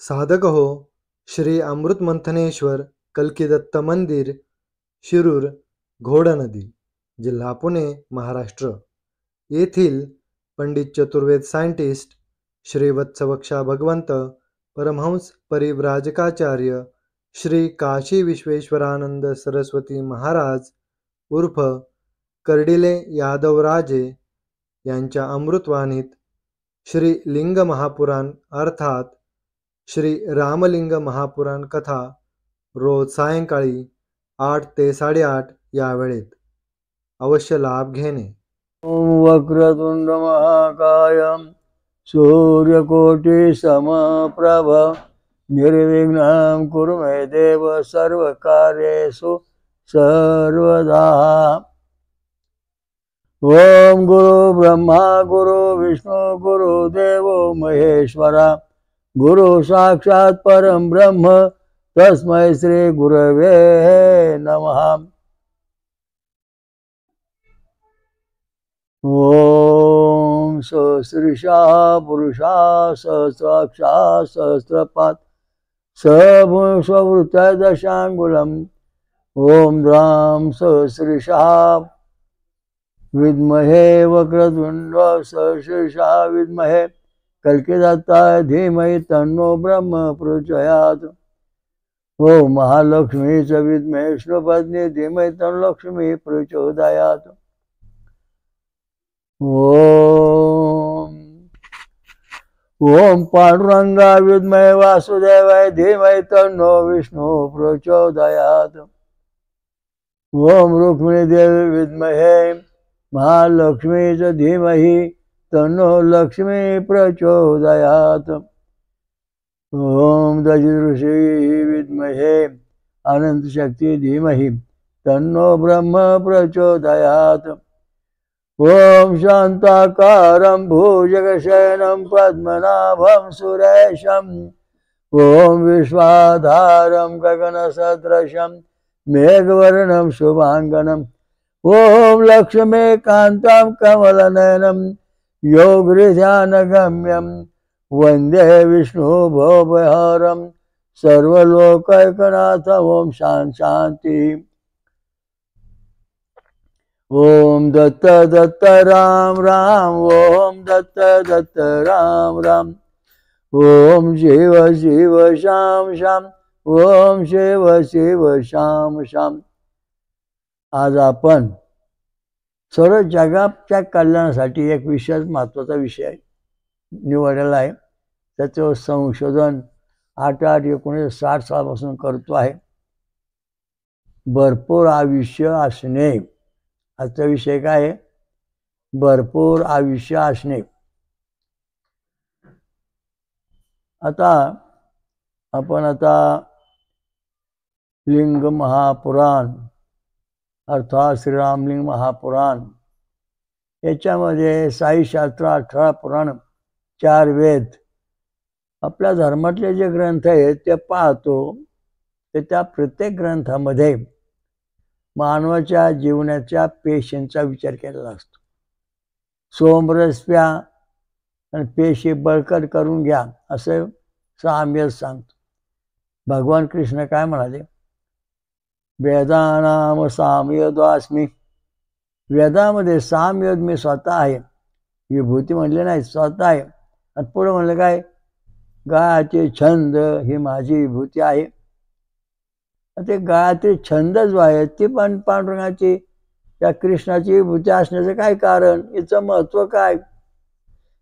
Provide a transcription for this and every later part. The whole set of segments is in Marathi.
साधक हो श्री अमृत मंथनेश्वर कल्किदत्त मंदिर, शिरूर, घोडा नदी, जिल्हा पुणे, महाराष्ट्र येथील पंडित चतुर्वेद सायंटिस्ट श्री वत्सवक्षा भगवंत परमहंस परिव्राजकाचार्य श्री काशी विश्वेश्वरानंद सरस्वती महाराज उर्फ कर्डिले यादवराजे यांच्या अमृतवाणीत श्री लिंग महापुराण अर्थात श्री रामलिंग महापुराण कथा रोज सायंकाळी 8 ते 8:30 या वेळेत अवश्य लाभ घेणे. ओम वक्रतुंड महाकाय सूर्यकोटि समप्रभ निर्विघ्नं कुरु मे देव सर्वकार्येषु सर्वदा. ओम गुरु ब्रह्मा गुरु विष्णु गुरु देवो महेश्वरा गुरु साक्षात परम ब्रह्म तस्मै श्री गुरवे नमः. ओम सहस्रशा पुरुषा सहस्राक्षा सहस्रपाद स्ववृत्त दशांगुलम. ओम द्राम सहस्रशा विद्महे वक्रतुंड सहस्रशा विद्महे कल्किदत्ताय धीमहि तन्नो ब्रह्म प्रचोदयात्. ओम महालक्ष्मी च विद्महे विष्णुपत्नी धीमहि तन्नो लक्ष्मी प्रचोदयात्. ओम पांडुरंगा विद्महे वासुदेवाय धीमहि तन्नो विष्णु प्रचोदयात्. ओम रुक्मिणी देवी विद्महे महालक्ष्मी च धीमहि तन्नो लक्ष्मी प्रचोदयात्. ओम दशऋषि विद्महे अनंत शक्ति धीमहि तन्नो ब्रह्म प्रचोदयात्. ओम शांताकारं भुजगशयनं पद्मनाभं सुरेशं. ओम विश्वाधारं गगनसदृशं मेघवर्णं शुभांगनं. ओम लक्ष्मीकान्तं कमलनयनं योगध्यानगम्यं वंदे विष्णु भवभयहरं सर्वलोकैकनाथं. ओम शांति. ओम दत्त दत्त राम राम ओम दत्त दत्त राम राम. ओम शिव शिव श्याम श्याम ओम शिव शिव श्याम श्याम. आज आपण सर्व जगाच्या कल्याणासाठी एक विशेष महत्त्वाचा विषय निवडलेला आहे. त्याचं संशोधन 8/8/1960 सालापासून करतो आहे. भरपूर आयुष्य असणे. आजचा विषय काय आहे? भरपूर आयुष्य असणे. आपण लिंग महापुराण अर्थात श्रीरामलिंग महापुराण याच्यामध्ये 6 शास्त्र 18 पुराण 4 वेद आपल्या धर्मातले जे ग्रंथ आहेत ते पाहतो. तर त्या प्रत्येक ग्रंथामध्ये मानवाच्या जीवनाच्या पेशींचा विचार केलेला असतो. सोमरस प्या आणि पेशी बळकट करून घ्या असं साम्य सांगतो. भगवान कृष्ण काय म्हणाले? वेदानाम सामयोदास्मी. वेदामध्ये सामयोग मी स्वतः आहे. विभूती म्हणले नाही, स्वतः आहे. आणि पुढे म्हणलं काय? गायत्री छंद ही माझी विभूती आहे. ते गायत्री छंद जो आहे ती पण पांडुरंगाची या कृष्णाची विभूती असण्याचं काय कारण? हिचं महत्त्व काय?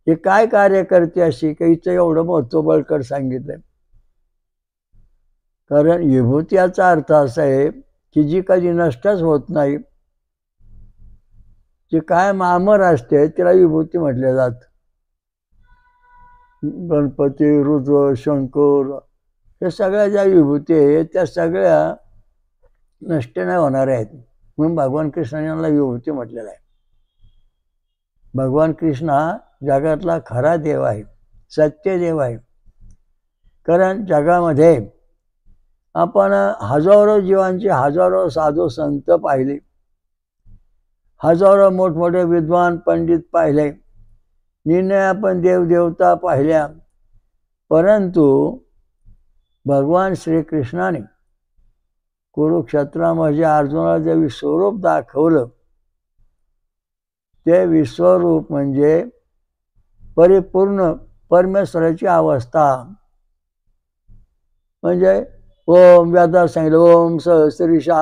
हे काय कार्य करते अशी की हिचं एवढं महत्त्व बळकट सांगितलंय? कारण विभूती याचा अर्थ असा आहे की जी कधी नष्टच होत नाही, जी कायम अमर असते तिला विभूती म्हटले जात. गणपती रुद्र शंकर हे सगळ्या ज्या विभूती आहेत त्या सगळ्या नष्ट नाही होणाऱ्या आहेत. म्हणून भगवान कृष्णाने विभूती म्हटलेलं आहे. भगवान कृष्ण हा जगातला खरा देव आहे, सत्य देव आहे. कारण जगामध्ये आपण हजारो जीवांचे हजारो साधू संत पाहिले, हजारो मोठमोठे विद्वान पंडित पाहिले, निर्णय आपण देवदेवता पाहिल्या. परंतु भगवान श्रीकृष्णाने कुरुक्षेत्रामध्ये अर्जुनाला जे विश्वरूप दाखवलं ते विश्वरूप म्हणजे परिपूर्ण परमेश्वराची अवस्था. म्हणजे ओम वेदात सांगितलं ओम सहस्रीशा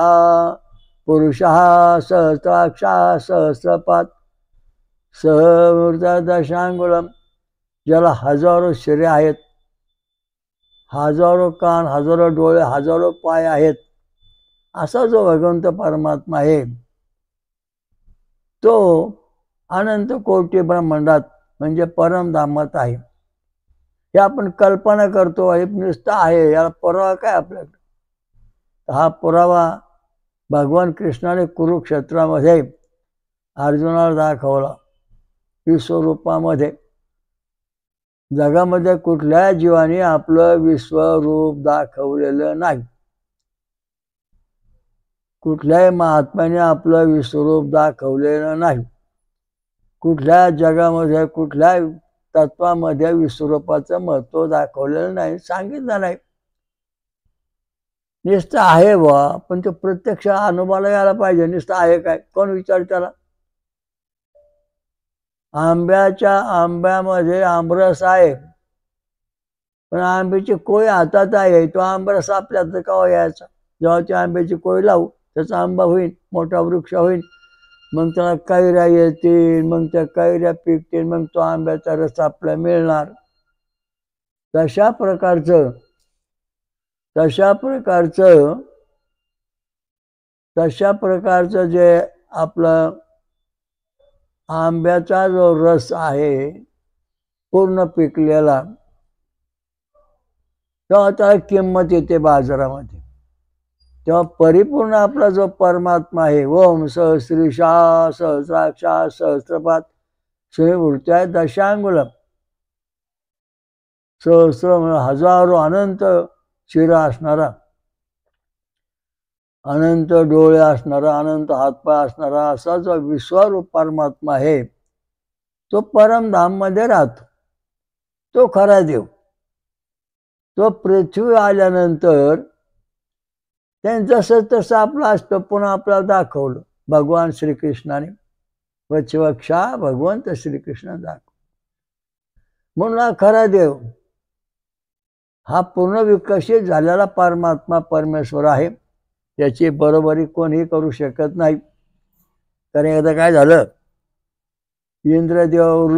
पुरुषः सहस्राक्षा सहस्रपात सहमूर्ता दशांगुलम, ज्याला हजारो शिरे आहेत, हजारो कान, हजारो डोळे, हजारो पाय आहेत, असा जो भगवंत परमात्मा आहे तो अनंत कोटी ब्रह्मांडात म्हणजे परमधामात आहे. हे आपण कल्पना करतो हे नुसतं आहे, याला पुरावा काय आपल्याकडे? हा पुरावा भगवान कृष्णाने कुरुक्षेत्रामध्ये अर्जुनाला दाखवला विश्वरूपामध्ये. जगामध्ये कुठल्या जीवाने आपलं विश्वरूप दाखवलेलं नाही. कुठल्याही महात्म्याने आपलं विश्वरूप दाखवलेलं नाही. कुठल्या जगामध्ये कुठल्या तत्वामध्ये विश्वरूपाचं महत्व दाखवलेलं नाही, सांगितलं नाही. नुसतं आहे बा, पण ते प्रत्यक्ष अनुभवाला यायला पाहिजे. नुसतं आहे काय, कोण विचार त्याला? आंब्यामध्ये आंबरस आहे, पण आंब्याची कोय हातात आहे, तो आंबरस आपल्यात केव्हा यायचा? जेव्हा त्या आंब्याची कोय लावू त्याचा आंबा होईल, मोठा वृक्ष होईल, मग त्याला कैऱ्या येतील, मग त्या कैऱ्या पिकतील, मग तो आंब्याचा रस आपल्याला मिळणार. तशा प्रकारचं जे आपलं आंब्याचा जो रस आहे पूर्ण पिकलेला, तेव्हा त्याला किंमत येते बाजारामध्ये. तेव्हा परिपूर्ण आपला जो परमात्मा आहे ओम सहस्रीशा सहस्राक्षा सहस्रपात सहमूर्त्या दशांगुलम, सहस्र हजारो अनंत शिरा असणारा, अनंत डोळे असणारा, अनंत हातपाय असणारा असा जो विश्वरूप परमात्मा आहे तो परमधाम मध्ये राहतो. तो खरा देव. तो पृथ्वी आल्यानंतर जसं तसं आपलं असतं पुन्हा आपल्याला दाखवलं भगवान श्रीकृष्णाने. वचवक्षा भगवंत श्रीकृष्ण दाखव म्हणून हा खरा देव, हा पूर्ण विकसित झालेला परमात्मा परमेश्वर आहे. त्याची बरोबरी कोणीही करू शकत नाही. कारण एकदा काय झालं, इंद्रदेव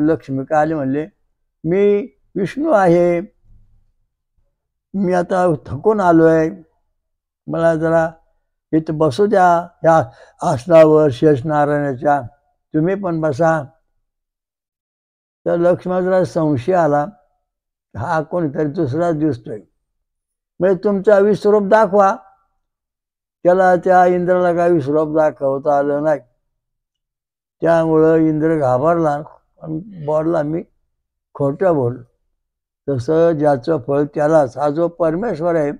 लक्ष्मी काय आले, म्हणले मी विष्णू आहे, मी आता थकून आलोय, मला जरा इथं बसू द्या ह्या आसनावर शेषनारायणाच्या, तुम्ही पण बसा. तर लक्ष्मणाला संशय आला, हा कोणीतरी दुसराच दिसतोय, म्हणजे तुमचा विश्वरूप दाखवा. त्याला त्या इंद्राला काय विश्वरूप दाखवता आलं नाही. त्यामुळं इंद्र घाबरला आणि बोलला मी खोटं बोल. तसं ज्याचं फळ त्यालाच. हा जो परमेश्वर आहे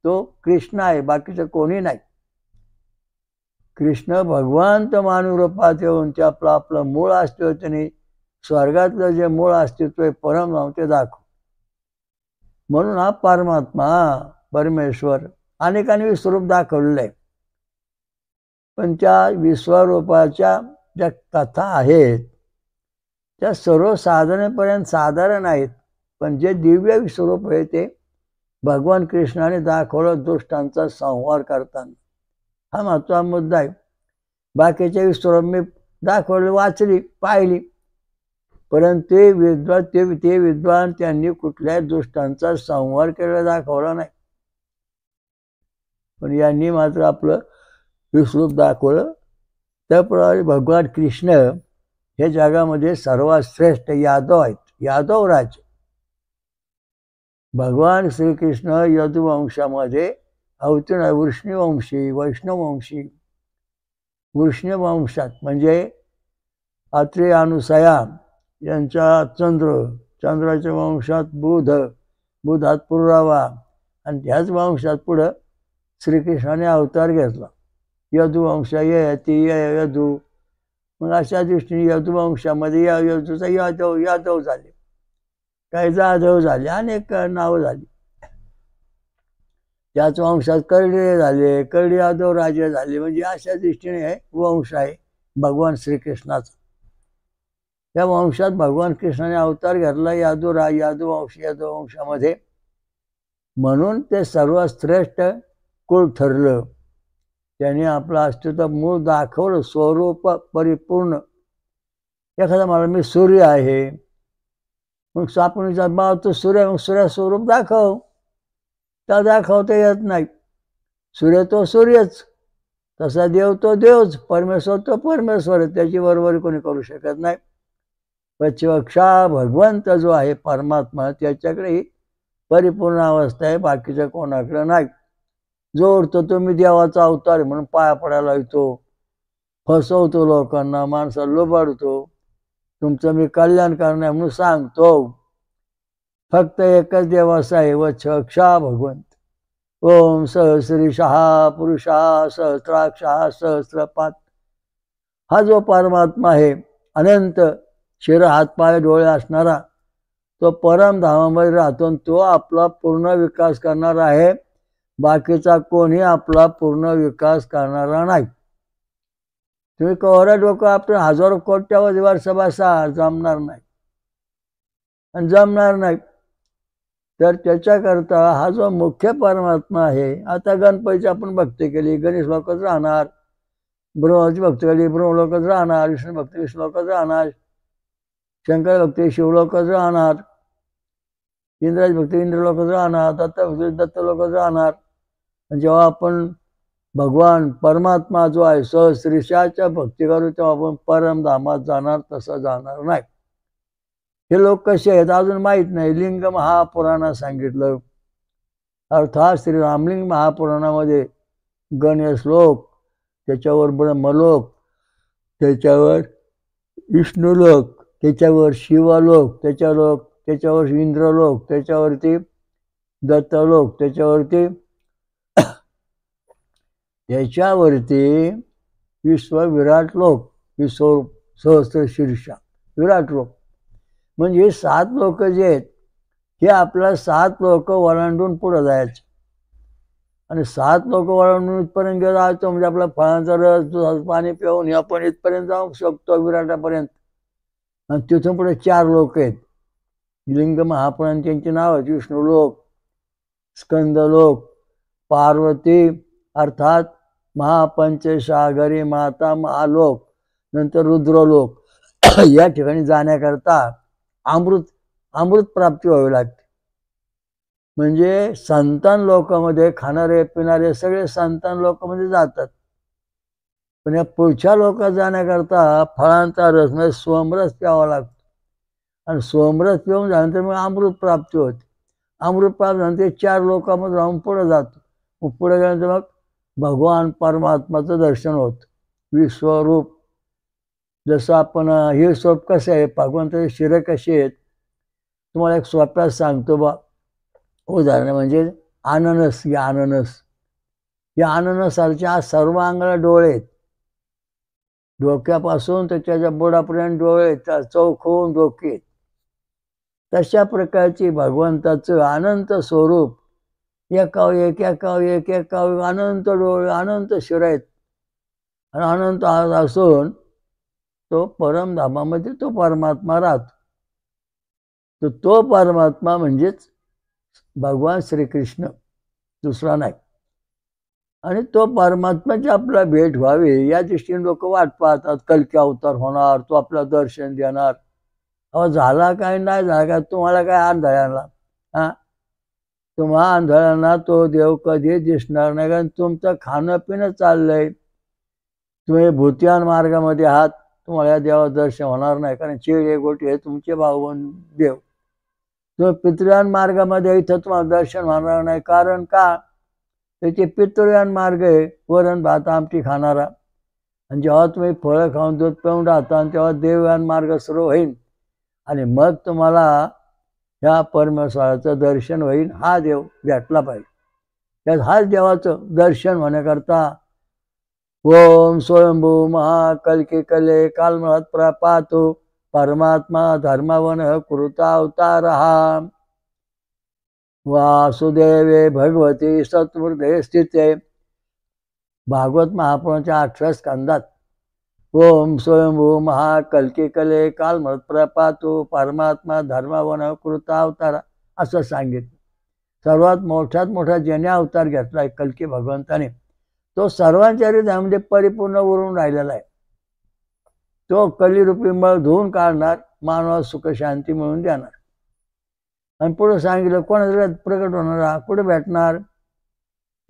तो कृष्ण आहे, बाकीचं कोणी नाही. कृष्ण भगवंत मानवरूपात येऊन ते आपलं मूळ अस्तित्व, त्यांनी स्वर्गातलं जे मूळ अस्तित्व आहे परमधाम ते दाखव. म्हणून हा परमात्मा परमेश्वर अनेकांनी विश्वरूप दाखवलेलं आहे. पण त्या विश्वरूपाच्या ज्या कथा आहेत त्या सर्वसाधारणपर्यंत साधारण आहेत, पण जे दिव्य विश्वरूप आहे ते भगवान कृष्णाने दाखवलं दुष्टांचा संहार करताना. हा महत्त्वाचा मुद्दा आहे. बाकीचे विश्वरूप मी दाखवले, वाचली, पाहिली, परंतु ते विद्वान त्यांनी कुठल्याही दुष्टांचा संहार केलेला दाखवला नाही. पण यांनी मात्र आपलं विश्वरूप दाखवलं. त्याप्रमाणे भगवान कृष्ण हे जगामध्ये सर्वात श्रेष्ठ यादव आहेत, यादव राज. भगवान श्रीकृष्ण यदुवंशामध्ये अवतीर्ण वृष्णीवंशी, वैष्णववंशी. वृष्णीवंशात म्हणजे अत्रेय अनुसया यांच्या चंद्राच्या वंशात बुधात पुरावा, आणि त्याच वंशात पुढं श्रीकृष्णाने अवतार घेतला. यदुवंश यदू, मग अशा दृष्टीने यदुवंशामध्ये यदूचा यादव झाले, काही जाधव झाले, अनेक नावं झाली. त्याच वंशात कर्डिले झाले, कर्डी यादव राजे झाले. म्हणजे अशा दृष्टीने हे वंश आहे भगवान श्रीकृष्णाचा. त्या वंशात भगवान कृष्णाने अवतार घेतला यादव वंशामध्ये. म्हणून ते सर्वश्रेष्ठ कुळ ठरलं. त्याने आपलं अस्तित्व मूळ दाखवलं, स्वरूप परिपूर्ण. एखादा मला मी सूर्य आहे, मग आपण विचार तो सूर्य, मग सूर्य स्वरूप दाखव. त्या दाखवता येत नाही. सूर्य तो सूर्यच, तसा देव तो देवच, परमेश्वर तो परमेश्वर. त्याची बरोबरी कोणी करू शकत नाही. पक्षक्षा भगवंत जो आहे परमात्मा, त्याच्याकडे ही परिपूर्ण अवस्था आहे, बाकीच्या कोणाकडे नाही. जोर तो तुम्ही देवाचा अवतार म्हणून पाया पडायला येतो, फसवतो लोकांना, माणसाला लोबाडतो. तुमचं मी कल्याण करणार म्हणून सांगतो. फक्त एकच देव असा आहे, वक्षक्षा भगवंत. ओम सहस्रीशः पुरुषः सहस्राक्षः सहस्रपात. हा जो परमात्मा आहे, अनंत शिर हातपाय डोळे असणारा, तो परमधामामध्ये राहतो. तो आपला पूर्ण विकास करणार आहे. बाकीचा कोणी आपला पूर्ण विकास करणारा नाही. तुम्ही कवरा डोकं आपण हजारो कोट्यावधी वर्ष बसा, जमणार नाही. आणि जमणार नाही तर त्याच्याकरता हा जो मुख्य परमात्मा आहे. आता गणपतीची आपण भक्ती केली, गणेश लोकच राहणार. ब्रह्माची भक्ती केली, ब्रह्म लोकच राहणार. विष्णू भक्ती विष्णू लोकच राहणार. शंकर भक्ती शिवलोकच राहणार. इंद्राची भक्ती इंद्र लोकच राहणार. दत्त भक्ती दत्त लोकच राहणार. जेव्हा आपण भगवान परमात्मा जो आहे सहस्रीशाच्या भक्ती करू, तेव्हा आपण परमधामात जाणार, तसं जाणार नाही. हे लोक कसे आहेत अजून माहीत नाही. लिंग महापुराणात सांगितलं. अर्थात श्री रामलिंग महापुराणामध्ये गणेश लोक, त्याच्यावर ब्रह्मलोक, त्याच्यावर विष्णुलोक, त्याच्यावर शिवलोक, त्याच्यावर इंद्रलोक, त्याच्यावरती दत्तलोक, त्याच्यावरती विराट लोक, विश्व सहस्र शीर्षा विराट लोक. म्हणजे 7 लोक जे आहेत, हे आपल्या 7 लोक ओलांडून पुढे जायचे. आणि 7 लोक ओलांडून इथपर्यंत जायचं म्हणजे आपला फळांचा रस पाणी पिऊन आपण इथपर्यंत जाऊ शकतो विराटापर्यंत. आणि तिथून पुढे 4 लोक आहेत. लिंग महापुराण त्यांची नाव आहेत. विष्णुलोक, स्कंदलोक, पार्वती अर्थात महापंचसागरी माता महालोक, नंतर रुद्रलोक. या ठिकाणी जाण्याकरता अमृत प्राप्ती व्हावी लागते. म्हणजे संतान लोकांमध्ये खाणारे पिणारे सगळे संतान लोकांमध्ये जातात. पण या पुढच्या लोकांत जाण्याकरता फळांचा रस म्हणजे सोमरस प्यावा लागतो. आणि सोमरस पिऊन झाल्यानंतर मग अमृत प्राप्ती होते. अमृत प्राप्त झाल्यानंतर 4 लोकांमध्ये राहून पुढे जातो. मग पुढे गेल्यानंतर मग भगवान परमात्माचं दर्शन होतं. विश्वरूप जसं आपण हे स्वरूप कसं आहे, भगवंताचे शिरे कसे आहेत, तुम्हाला एक सोप्यात सांगतो बा. उदाहरण म्हणजे अननस. या अननसाच्या सर्व अंगाला डोळे आहेत. डोक्यापासून त्याच्या बुडापर्यंत डोळे आहेत, चौकोन डोके आहेत. तशा प्रकारची भगवंताचं अनंत स्वरूप, एकाव एक अनंत डोळे, अनंत शिर आहेत. आणि अनंत असून तो परमधामामध्ये तो परमात्मा राहतो. तर तो परमात्मा म्हणजेच भगवान श्रीकृष्ण, दुसरा नाही. आणि तो परमात्म्याची आपला भेट व्हावी या दृष्टीने लोक वाट पाहतात. कल्की अवतार होणार, तो आपला दर्शन देणार. अहो झाला काय नाही झाला काय, तुम्हाला काय आंधळ्यांना तुम्हा आंधळ्यांना तो देव कधी दिसणार नाही. कारण तुमचं खाणं पिणं चाललंय. तुम्ही भूतियान मार्गामध्ये आहात, तुम्हाला या देवाचं दर्शन होणार नाही. कारण चिडे गोटे हे तुमचे भावबंद देव. तुम्ही पितृयान मार्गामध्ये इथं तुम्हाला दर्शन होणार नाही. कारण का, त्याचे पितृयान मार्ग आहे वरण भात आमटी खाणारा. आणि जेव्हा तुम्ही फळं खाऊन दूध पिऊन राहता, तेव्हा देवयान मार्ग सुरू होईल. आणि मग तुम्हाला ह्या परमेश्वराचं दर्शन होईल. हा देव भेटला पाहिजे. त्यात हाच देवाचं दर्शन होण्याकरता ओम स्वयंभू महाकल्की कले कालमहत प्रपातो परमात्मा धर्मवन कृता अवतार. वासुदेवे भगवती सत्वृदये स्थिते. भागवत महापुराणाच्या 18 स्कंदात ओम स्वयंभू महाकल्की कले कालमत्प्रपातो परमात्मा धर्मवन कृता अवतारा असं सांगितलं. सर्वात मोठ्यात मोठा ज्याने अवतार घेतलाय कल्की भगवंताने, तो सर्वांच्या हृदयामध्ये परिपूर्ण उरून राहिलेला आहे. तो कलिरूपी मळ धुवून काढणार, मानवाला सुख शांती मिळवून देणार. आणि पुढे सांगितलं कोणाच्या प्रकट होणार, कुठे भेटणार.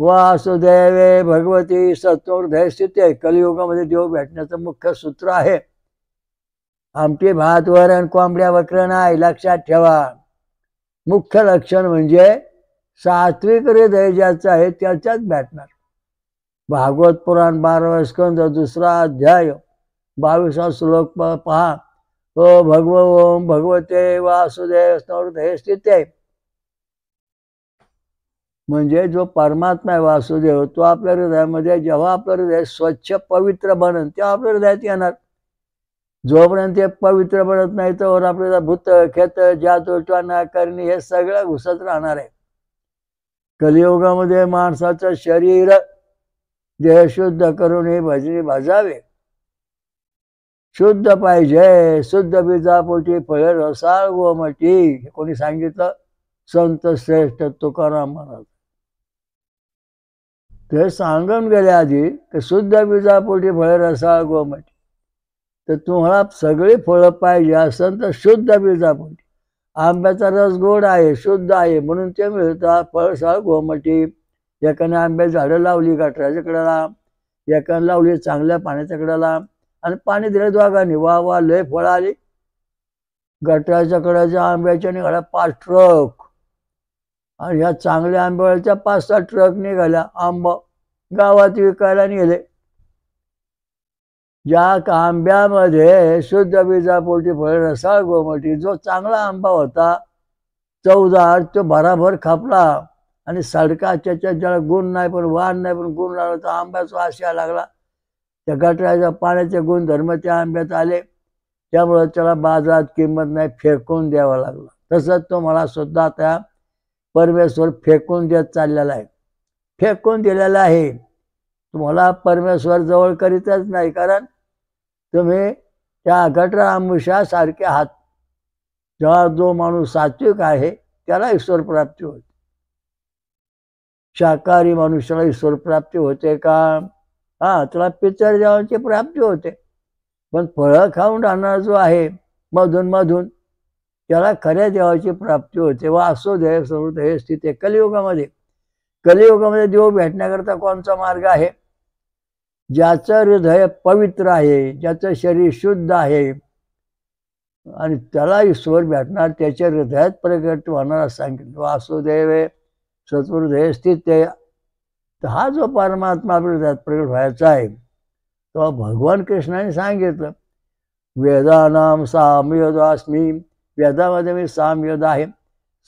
वासुदेवे भगवती सत्वहृदय स्थिते. कलियुगामध्ये देव भेटण्याचं मुख्य सूत्र आहे. आमटी भात वरण कोंबड्या वक्र नाही, लक्षात ठेवा. मुख्य लक्षण म्हणजे सात्विक हृदय ज्याचं आहे त्याच्याच भेटणार. भागवत पुराण 12 स्कंद 2 अध्याय 22 श्लोक पहा. ओ ओम भगवते वासुदेव हृदय स्थिते. म्हणजे जो परमात्मा आहे वासुदेव, तो आपल्या हृदयामध्ये जेव्हा आपलं हृदय स्वच्छ पवित्र बनन तेव्हा आपल्या हृदयात येणार. जोपर्यंत ते पवित्र बनत नाही तर आपल्याला भूत खेत जादू टोना करणी हे सगळं घुसत राहणार आहे. कलियुगामध्ये माणसाचं शरीर देह शुद्ध करून हे भजनी भजावे. शुद्ध पाहिजे, शुद्ध बीजापोटी फळे रसाळ गोमटी. हे कोणी सांगितलं? संत श्रेष्ठ तुकाराम महाराज. ते सांगून गेले आधी की शुद्ध बीजापोटी फळे रसाळ गोमटी. तर तुम्हाला सगळी फळं पाहिजे असेल तर शुद्ध बीजापोटी. आंब्याचा रस गोड आहे, शुद्ध आहे, म्हणून ते मिळतात फळसाळ गोमटी. एकाने आंब्याची झाडं लावली गटराच्या कडेला, एकाने लावली चांगल्या पाण्याच्या कडेला, आणि पाणी दिलं दोघांनी. वा वा लय फळं आली. गटराच्या कडेच्या आंब्याच्या निघाल्या 5 ट्रक, आणि ह्या चांगल्या आंब्याच्या 5-6 ट्रक निघाल्या. आंबा गावात विकायला नेले. ज्या आंब्यामध्ये शुद्ध बीजापोटी फळे रसाळ गोमटी, जो चांगला आंबा होता चवदार, तो भराभर खापला. आणि सडकाच्या ज्याला गुण नाही पण वाण नाही पण गुण लागला, तर आंब्याचा आशा लागला. त्या गटराच्या पाण्याचे गुणधर्म त्या आंब्यात आले, त्यामुळे त्याला बाजारात किंमत नाही, फेकून द्यावा लागला. तसंच तो मला सुद्धा त्या परमेश्वर फेकून देत चाललेला आहे, फेकून दिलेला आहे. तुम्हाला परमेश्वर जवळ करीतच नाही, कारण तुम्ही त्या गटर आमुषासारखे आहात. जेव्हा जो माणूस सात्विक आहे त्याला ईश्वर प्राप्ती होते. शाकाहारी मनुष्याला ईश्वर प्राप्ती होते का? हा, त्याला पितर देवांची प्राप्ती होते. पण फळं खाऊन राहणार जो आहे मधून मधून, त्याला खऱ्या देवाची प्राप्ती होते. वासुदेव हृदय स्थिते. कलियुगामध्ये देव भेटण्याकरता कोणचा मार्ग आहे? ज्याचं हृदय पवित्र आहे, ज्याचं शरीर शुद्ध आहे, आणि त्याला ईश्वर भेटणार, त्याच्या हृदयात प्रकट होणार असं सांगितलं. वासुदेव सत्वहृदय स्थिते. तर हा जो परमात्मा आपल्या हृदयात प्रकट व्हायचा आहे, तो भगवान कृष्णाने सांगितलं वेदानाम सामवेदास्मी. वेदामध्ये मी सामवेद आहे.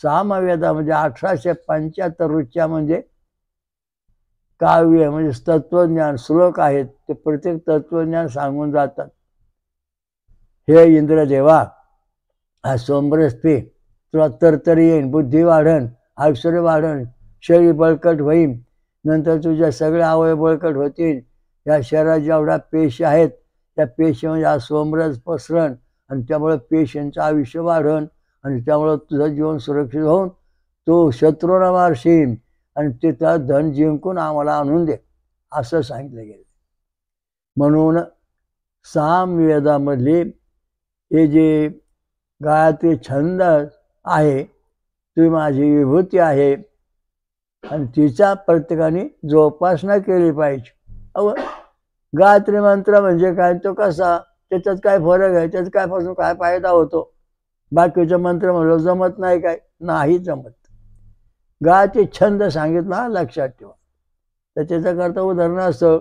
सामवेदामध्ये 1875 रुच्या म्हणजे काव्य म्हणजे तत्वज्ञान श्लोक आहेत. ते प्रत्येक तत्वज्ञान सांगून जातात. हे इंद्रदेवा, हा सोमरस पे, तुला तरतरी येईन, बुद्धी वाढन, ऐश्वर्य वाढन, शरीर बळकट होईन, नंतर तुझ्या सगळे अवयव बळकट होतील. या शरीरात जेवढ्या पेशी आहेत त्या पेशीमध्ये हा सोमरस पसरण, आणि त्यामुळे पेशींचं आयुष्य वाढन, आणि त्यामुळं तुझं जीवन सुरक्षित होऊन तू शत्रूला मारशील, आणि तिथं धन जिंकून आम्हाला आणून दे असं सांगितलं गेलं. म्हणून सामवेदामधली हे जे गायत्री छंद आहे, ती माझी विभूती आहे, आणि तिचा प्रत्येकाने जोपासना केली पाहिजे. गायत्री मंत्र म्हणजे काय, तो कसा, त्याच्यात काय फरक आहे, त्याच्यात काय पासून काय फायदा होतो? बाकीचे मंत्र म्हणलं जमत नाही काय? नाही जमत. गायत्री छंद सांगितला, लक्षात ठेवा. तर त्याच्याकरता उदाहरण असं,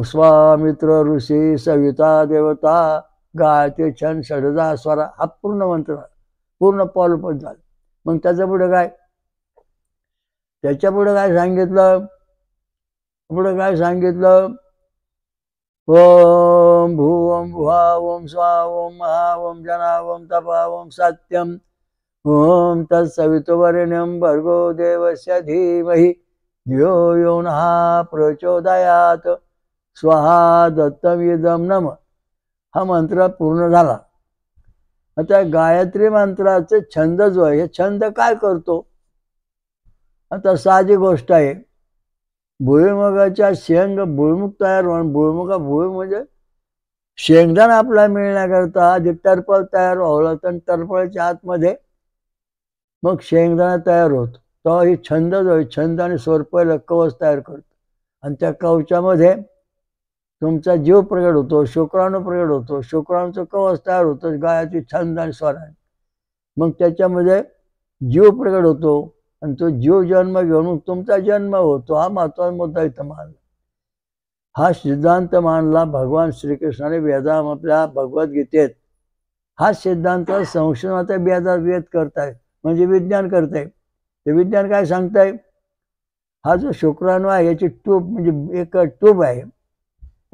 स्वामित्र ऋषी सविता देवता गायत्री छंद षडजा स्वरा, हा पूर्ण मंत्र पूर्ण पॉलपद झालं. मग त्याच्या पुढे काय? त्याच्या पुढे काय सांगितलं? पुढे काय सांगितलं? ओम भूवम भुवा ओम स्वा ओम महा ओम जना ओम तपा ओम सत्यम ओम तत्सवितुर्वरेण्यं भर्गो देवस्य धीमहि धियो यो नः प्रचोदयात स्वाहा दत्तमिदं नम. हा मंत्र पूर्ण झाला. आता गायत्री मंत्राचे छंद जो आहे, हे छंद काय करतो? आता साधी गोष्ट आहे. भुईमुगाच्या शेंग भुईमुग तयार होऊन भुईमुग म्हणजे शेंगदाणा आपल्याला मिळण्याकरता आधी टरफल तयार व्हावं लागतं आणि टरफळच्या आतमध्ये मग शेंगदाणा तयार होतो. तो ही छंद जो आहे, छंद आणि स्वर पहिलं कवच तयार करतो आणि त्या कवचामध्ये तुमचा जीव प्रगट होतो, शुक्राणू प्रगट होतो. शुक्राणूचं कवच तयार होतं गायत्री छंद आणि स्वराने. मग त्याच्यामध्ये जीव प्रगट होतो आणि तो जीव जन्म घेऊन तुमचा जन्म होतो. हा महत्वाचा मुद्दा इथं मानला. हा सिद्धांत मानला भगवान श्रीकृष्णाने वेदाम आपल्या भगवद्गीतेत. हा सिद्धांत संशोधनाचा वेद करतायत, म्हणजे विज्ञान करताय. ते विज्ञान काय सांगताय? हा जो शुक्राणू आहे याची ट्यूब म्हणजे एक ट्यूब आहे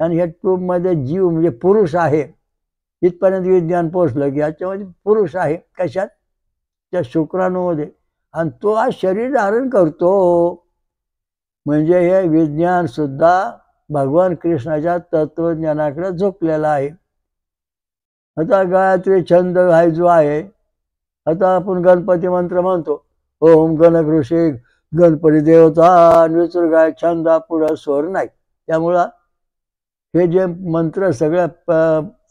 आणि ह्या ट्यूबमध्ये जीव म्हणजे पुरुष आहे. इथपर्यंत विज्ञान पोचलं की ह्याच्यामध्ये पुरुष आहे. कशात? त्या शुक्राणूमध्ये. आणि तो आज शरीर धारण करतो. म्हणजे हे विज्ञान सुद्धा भगवान कृष्णाच्या तत्वज्ञानाकडे झोकलेला आहे. आता गायत्री छंद हा जो आहे, आता आपण गणपती मंत्र म्हणतो, ओम गणकृषी गणपती देवता विचूर गाय छंद पुढं स्वर नाही. त्यामुळं हे जे मंत्र सगळ्या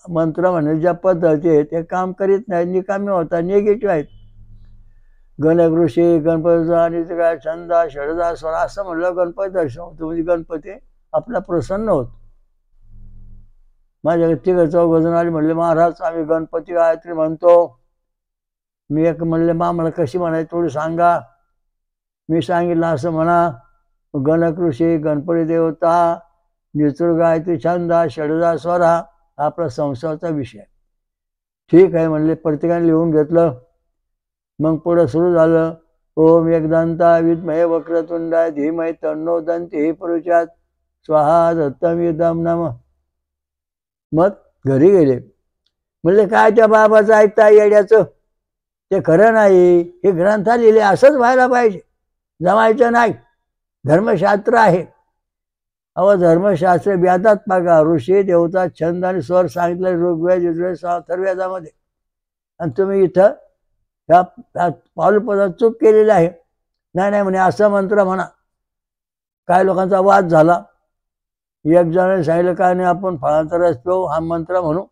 मंत्र म्हणजे ज्या पद्धती आहेत ते काम करीत नाही, निकामी होतात, निगेटिव्ह आहेत. गणकृषी गणपतीचा आणि काय छंद षडजा स्वर असं म्हणलं गणपती दर्शन होतं, म्हणजे गणपती आपला प्रसन्न होत. माझ्या तिघ चौघजण आले, म्हणले महाराज आम्ही गणपती गायत्री म्हणतो. मी एक म्हणले मला कशी म्हणायची थोडी सांगा. मी सांगितलं असं म्हणा, गणकृषी गणपती देवता निचूळ गायत्री छंद षडजा स्वर हा आपला संसाराचा विषय. ठीक आहे म्हणले. प्रत्येकाने लिहून घेतलं. मग पुढं सुरू झालं. ओम एकदंता विद्महे वक्रतुंडाय धीमहि तन्नो दन्ती प्रचोदयात् स्वाहा दत्तमिदं नमः. मग घरी गेले. म्हणले काय त्या बाबाचं ऐकता येड्याचं? ते खरं नाही. हे ग्रंथात लिहिले असंच व्हायला पाहिजे, जमायचं नाही. धर्मशास्त्र आहे. अहो धर्मशास्त्र वेदात बघा. ऋषी देवता छंद आणि स्वर सांगितलं ऋग्वेद यजुर्वेद अथर्ववेदामध्ये. आणि तुम्ही इथं ह्या पाऊलपदात चूक केलेली आहे. नाही म्हणे असं मंत्र म्हणा. काय लोकांचा वाद झाला. एक जणांनी सांगितलं काय नाही आपण फळांचा रस पिऊ हा मंत्र म्हणू,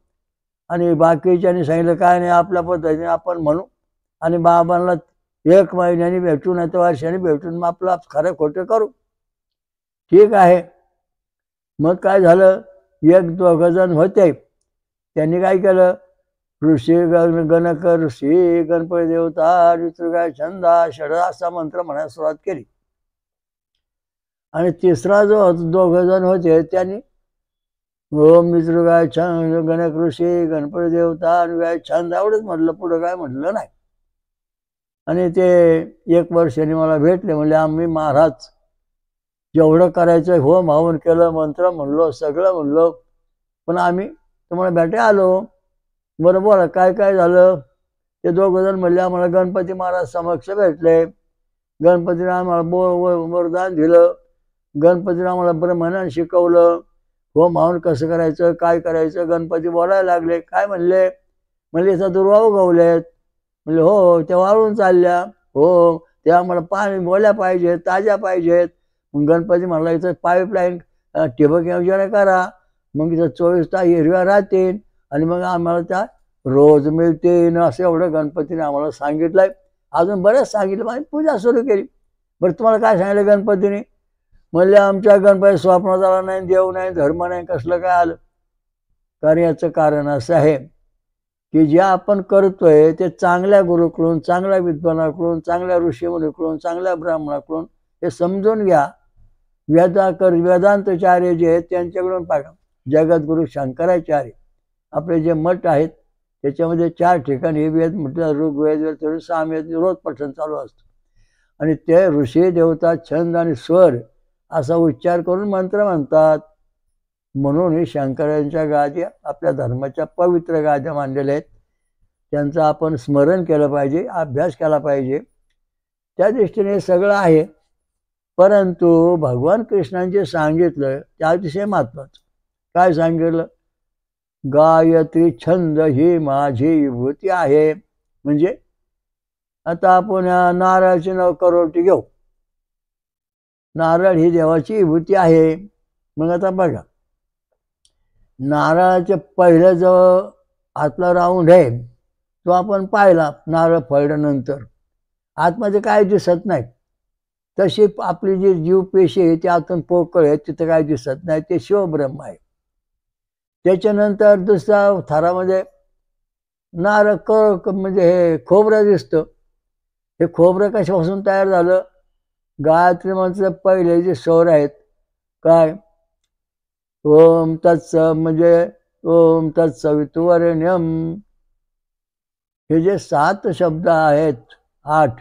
आणि बाकीच्यांनी सांगितलं काय नाही आपल्या पद्धतीने आपण म्हणू, आणि बाबांना 1 महिन्याने भेटून नाही तर वर्षाने भेटून मग आपलं खरं खोटं करू. ठीक आहे. मग काय झालं, 1-2 जण होते. त्यांनी काय केलं, ऋषी ऋषी गणपती देवता ऋतुगाय छंदा षड असा मंत्र म्हणायला सुरुवात केली. आणि तिसरा जो 2 जण होते त्यांनी ओम निसृगाय छंद गणक ऋषी गणपती देवता अनुगाय छंद एवढंच म्हटलं, पुढं काय म्हटलं नाही. आणि ते 1 वर्षाने मला भेटले. म्हणले आम्ही महाराज जेवढं करायचं होम हवन केलं, मंत्र म्हणलो, सगळं म्हणलो, पण आम्ही तुम्हाला भेटायला आलो. बरोबर काय काय झालं? ते 2 जण म्हणले आम्हाला गणपती महाराज समक्ष भेटले. गणपतीने आम्हाला वरदान दिलं. गणपतीने आम्हाला ब्रह्मज्ञान शिकवलं. होम हवन कसं करायचं, काय करायचं. गणपती बोलायला लागले. काय म्हणले? म्हणले इथं दुर्वा उगवलेत. म्हणले हो, ते वाळून चालल्या. हो, ते आम्हाला पाणी बोल्या पाहिजेत, ताज्या पाहिजेत. मग गणपती म्हणला इथं पाईपलाईन ठिबक योजना करा, मग इथं 24 तास हिरव्या राहतील आणि मग आम्हाला त्या रोज मिळतील. असं एवढं गणपतीने आम्हाला सांगितलंय. अजून बरेच सांगितलं. मग पूजा सुरू केली. बरं तुम्हाला काय सांगितलं गणपतीने? म्हणले आमच्या गणपती स्वप्नात आला नाही, देव नाही, धर्म नाही, कसलं काय आलं? कारण याचं कारण असं आहे की जे आपण करतोय ते चांगल्या गुरुकडून, चांगल्या विद्वानाकडून, चांगल्या ऋषीमुनीकडून, चांगल्या ब्राह्मणाकडून हे समजून घ्या. वेदांतचार्य जे आहेत त्यांच्याकडून पाहा. जगद्गुरु शंकराचार्य आपले जे मठ आहेत त्याच्यामध्ये 4 ठिकाणी वेद म्हटलं, ऋग्वेद सामवेद रोज पठण चालू असतं. आणि ते ऋषी देवता छंद आणि स्वर असा उच्चार करून मंत्र म्हणतात. म्हणून ही शंकरांच्या गाद्या आपल्या धर्माच्या पवित्र गाद्या मानलेल्या आहेत. त्यांचं आपण स्मरण केलं पाहिजे, अभ्यास केला पाहिजे. त्या दृष्टीने हे सगळं आहे. परंतु भगवान कृष्णांचे सांगितलं त्या अतिशय महत्वाचं. काय सांगितलं? गायत्री छंद ही माझी विभूती आहे. म्हणजे आता आपण नारळाची 9 करोटी घेऊ. नारळ ही देवाची विभूती आहे. मग आता बघा, नारळाचे पहिलं जो आतला राऊंड आहे तो आपण पाहिला. नारळ फोडल्यानंतर आतमध्ये काय दिसत नाही. तशी आपली जी जीवपेशी आहे ती आतून पोकळ आहे, तिथं काय दिसत नाही. ते शिवब्रह्म आहे. त्याच्यानंतर दुसऱ्या थरामध्ये नारळ म्हणजे हे खोबरं दिसतं. हे खोबरं कशापासून तयार झालं? गायत्री मंत्र पहिले जे स्वर आहेत काय, ओम तत्स म्हणजे ओम तत्सवितुर्वरेण्यम, हे जे 7 शब्द आहेत, 8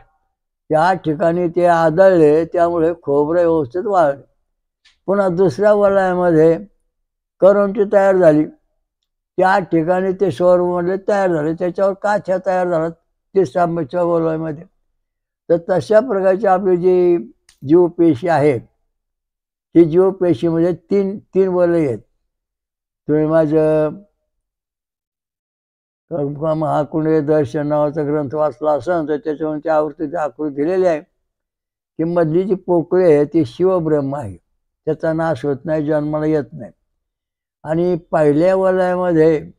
त्या ठिकाणी ते आदळले, त्यामुळे खोबरं व्यवस्थित वाळले. पुन्हा दुसऱ्या वलयामध्ये करंटी तयार झाली, त्या ठिकाणी ते स्वरमधले तयार झाले, त्याच्यावर काछ्या तयार झाला तिसऱ्या वलयामध्ये. तर तशा प्रकारची आपली जी जीवपेशी आहे, ती जीवपेशीमध्ये तीन वलय आहेत. तुम्ही माझं महाकुंडे दर्शन नावाचा ग्रंथ वाचला असेल तर त्याच्यामध्ये त्या आवृत्तीची आकृती दिलेली आहे की मधली जी पोकळी आहे ती शिवब्रह्म आहे. त्याचा नाश होत नाही, जन्माला येत नाही. आणि पहिल्या वलयामध्ये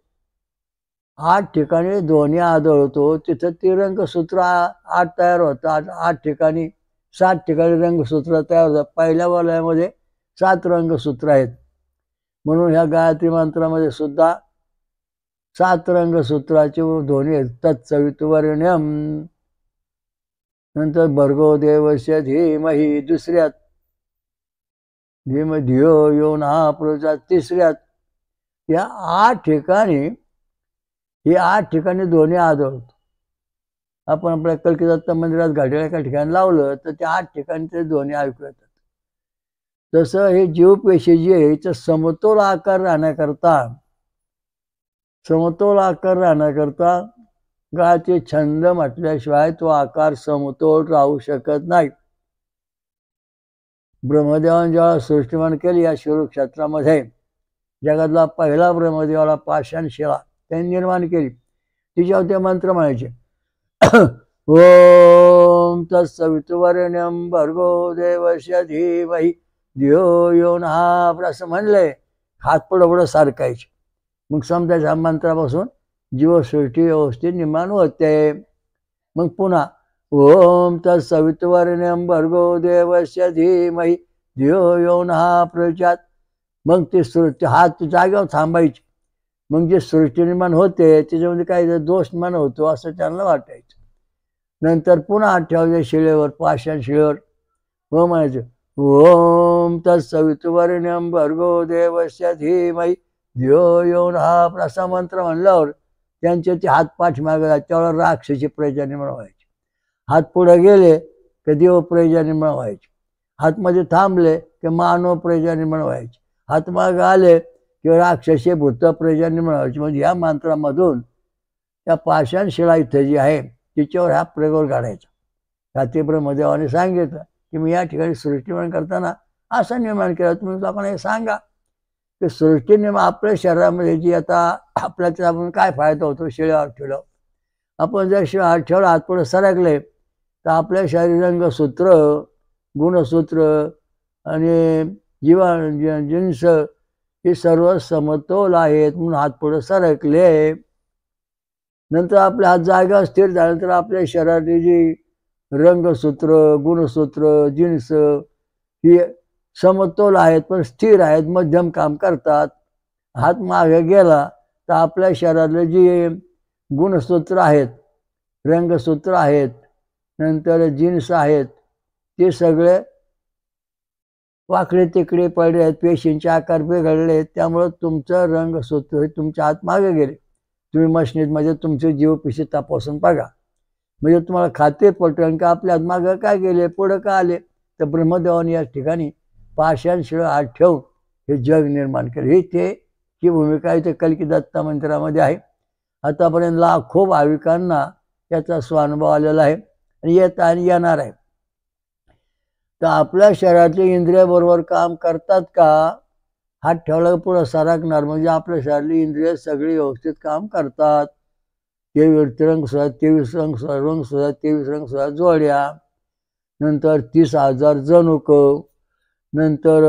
8 ठिकाणी ध्वनी आदळतो, तिथं ती रंगसूत्र 8 तयार होतात. 8 ठिकाणी 7 ठिकाणी रंगसूत्र तयार होतात. पहिल्या वलयामध्ये 7 रंगसूत्र आहेत. म्हणून ह्या गायत्री मंत्रामध्ये सुद्धा 7 रंगसूत्राची ध्वनी आहेत. तत्सवितुर्वरेण्यम, नंतर भर्गो देवस्य धीमहि दुसऱ्यात, धियो यो नः प्रचोदयात् तिसऱ्यात. या 8 ठिकाणी हे 8 ठिकाणी ध्वनी आदळतो. आपण आपल्या कल्की दत्त मंदिरात घड्याळ एका ठिकाणी लावलं तर त्या 8 ठिकाणी ते ध्वनी ऐकू येतात. तसं हे जीवपेशी जी आहे हिचा समतोल आकार राहण्याकरता गायत्री छंद म्हटल्याशिवाय तो आकार समतोल राहू शकत नाही. ब्रह्मदेवाने जेव्हा सृष्टिमान केली या शिवक्षेत्रामध्ये, जगातला पहिला ब्रह्मदेवाला पाषाण शिळा त्यांनी निर्माण केली. तिच्यावर ते मंत्र म्हणायचे, ओम तत्सवितुर्वरेण्यम भर्गो देवस्य धीमहि धियो यो नः, असं म्हणले, हात पुढं सारखायचे. मग समजायचं ह्या मंत्रापासून जीवसृष्टी व्यवस्थित निर्माण होते. मग पुन्हा ओम तत्सवितुर्वरेण्यम भर्गो देवस्य धीमहि धियो यो नः प्रचोदयात्. मग ती सृष्टी हात जागेवर थांबायची. मग जे सृष्टी निर्माण होते त्याच्यामध्ये काही दोष निर्माण होतो असं त्यांना वाटायचं. नंतर पुन्हा हात ठेवायचे शिळेवर, पाषाण शिळेवर. मग म्हणायचं ओम तत्सवितुर्वरेण्यम भर्गो देवस्य धीमहि धियो यो नः, असा मंत्र म्हणल्यावर त्यांचे ते हात पाठीमागे जायचे, त्यावेळेला राक्षसी प्रजा निर्माण व्हायची. हात पुढे गेले की देव प्रजा निर्माण व्हायची. हातमध्ये थांबले की मानव प्रजा निर्माण व्हायची. हात मागे आले की राक्षसी भूत प्रजा निर्माण व्हायची. म्हणजे या मंत्रामधून त्या पाषाण शिळा इथं जी आहे तिच्यावर हा प्रयोग काढायचा. रात्री ब्रह्मदेवाने सांगितलं की मी या ठिकाणी सृष्टी निर्माण करताना असं निर्माण केलं. तुम्ही लोकांना हे सांगा की सृष्टी निर्माण आपल्या शरीरामध्ये जी आता आपल्याला आपण काय फायदा होतो शिळ्यावर ठेवलं. आपण जर शिळ्यावर ठेवलं, हात पुढे सरकले तर आपल्या शरीर रंगसूत्र, गुणसूत्र आणि जिन्स हे सर्व समतोल आहेत म्हणून हात पुढे सरकले. नंतर आपले हात जागा स्थिर झाल्यानंतर आपल्या शरीराची जी रंगसूत्र, गुणसूत्र, जिन्स ही समतोल आहेत पण स्थिर आहेत, मध्यम काम करतात. हात मागे गेला तर आपल्या शरीरातले जे गुणसूत्र आहेत, रंगसूत्र आहेत, नंतर जिन्स आहेत, ते सगळे वाकडे तिकडे पडले आहेत, पेशींचे आकार बिघडले आहेत. त्यामुळं तुमचं रंगसूत्र हे तुमच्या हात मागे गेले. तुम्ही मशनीमध्ये तुमचे जीवपेशी तपासून बघा, म्हणजे तुम्हाला खात्री पटेल की आपल्या हात मागं काय गेले, पुढं का आले. तर ब्रह्मदेवाने या ठिकाणी पाषाण शिळ हात ठेवून हे जग निर्माण केले. ही भूमिका इथे कल्की दत्त मंदिरामध्ये आहे. आतापर्यंत लाखो भाविकांना याचा स्वानुभव आलेला आहे आणि येत आणि येणार आहे. तर आपल्या शरीरातले इंद्रिय बरोबर काम करतात का? हात ठेवला पुढं सरकणार, म्हणजे आपल्या शरीरातली इंद्रिय सगळी व्यवस्थित काम करतात. 23 रंग सुद्धा, 23 रंग सुद्धा, 23 रंग सुद्धा जोड्या, नंतर 30,000 जनुक, नंतर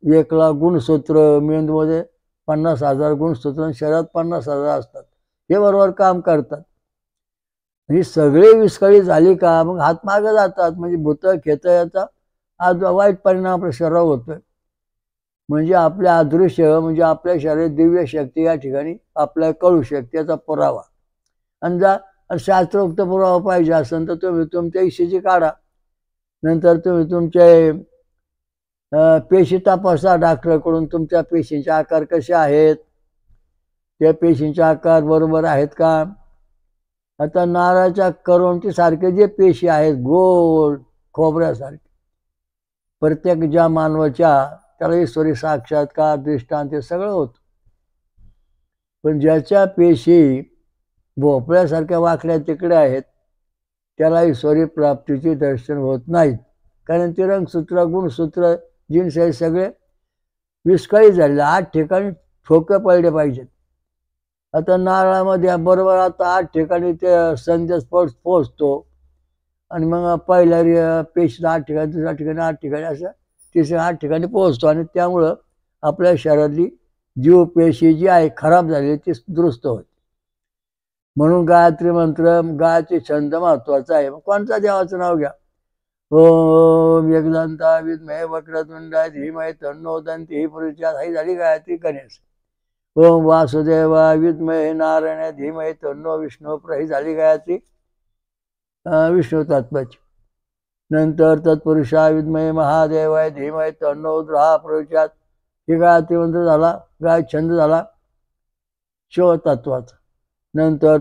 1,00,000 गुणसूत्र, मेंदूमध्ये 50,000 गुणसूत्र, शरीरात 50,000 असतात. हे बरोबर काम करतात. ही सगळी विस्कळीत झाली का मग हात मागे जातात, म्हणजे भूत खेत याचा आज वाईट परिणाम आपल्या शरीरावर होतोय. म्हणजे आपले अदृश्य, म्हणजे आपल्या शरीरात दिव्य शक्ती या ठिकाणी आपल्याला कळू शकते, याचा पुरावा. आणि शास्त्रोक्त पुरावा पाहिजे असेल तर तुम्ही तुमच्या इशीची काढा. नंतर तुम्ही तुमचे पेशी तपासा डॉक्टरकडून, तुमच्या पेशींचे आकार कसे आहेत, त्या पेशींचे आकार बरोबर आहेत का. आता नारळाच्या करवंटी सारखे जे पेशी आहेत गोल खोबऱ्यासारखे, प्रत्येक ज्या मानवाच्या त्याला ईश्वरी साक्षात्कार दृष्टांत ते सगळं होतं. पण ज्याच्या पेशी भोपळ्यासारख्या वाकड्या तिकडे आहेत त्याला ईश्वरी प्राप्तीचे दर्शन होत नाहीत, कारण ते रंगसूत्र गुणसूत्र जिन्स हे सगळे विस्कळीत झालेले. 8 ठिकाणी ठोके पडले पाहिजेत. आता नारळामध्ये बरोबर आता 8 ठिकाणी ते संदेश पोचतो आणि मग पहिल्या पेशीला 8 ठिकाणी, दुसऱ्या ठिकाणी 8 ठिकाणी, असं तिसऱ्या 8 ठिकाणी पोहोचतो. आणि त्यामुळं आपल्या शरीरातली जीवपेशी जी आहे खराब झालेली ती दुरुस्त होते. म्हणून गायत्री मंत्र, गायत्री छंद महत्वाचा आहे. कोणत्या देवाचं नाव घ्या. ओम एकदंता विद्महे वक्रतुंडाय धीमहि तन्नो दन्ती प्रचोदयात्, ही झाली गायत्री गणेश. ओम वासुदेवाय विद्महे नारायणाय धीमहि तन्नो विष्णू प्रचोदयात्, ही झाली गायत्री विष्णू तत्वाची. नंतर तत्पुरुषाय विद्महे महादेवाय धीमहि तन्नो रुद्रः प्रचोदयात्, ही गायत्री मंत्र झाला, गाय छंद झाला शिवतत्वाचा. नंतर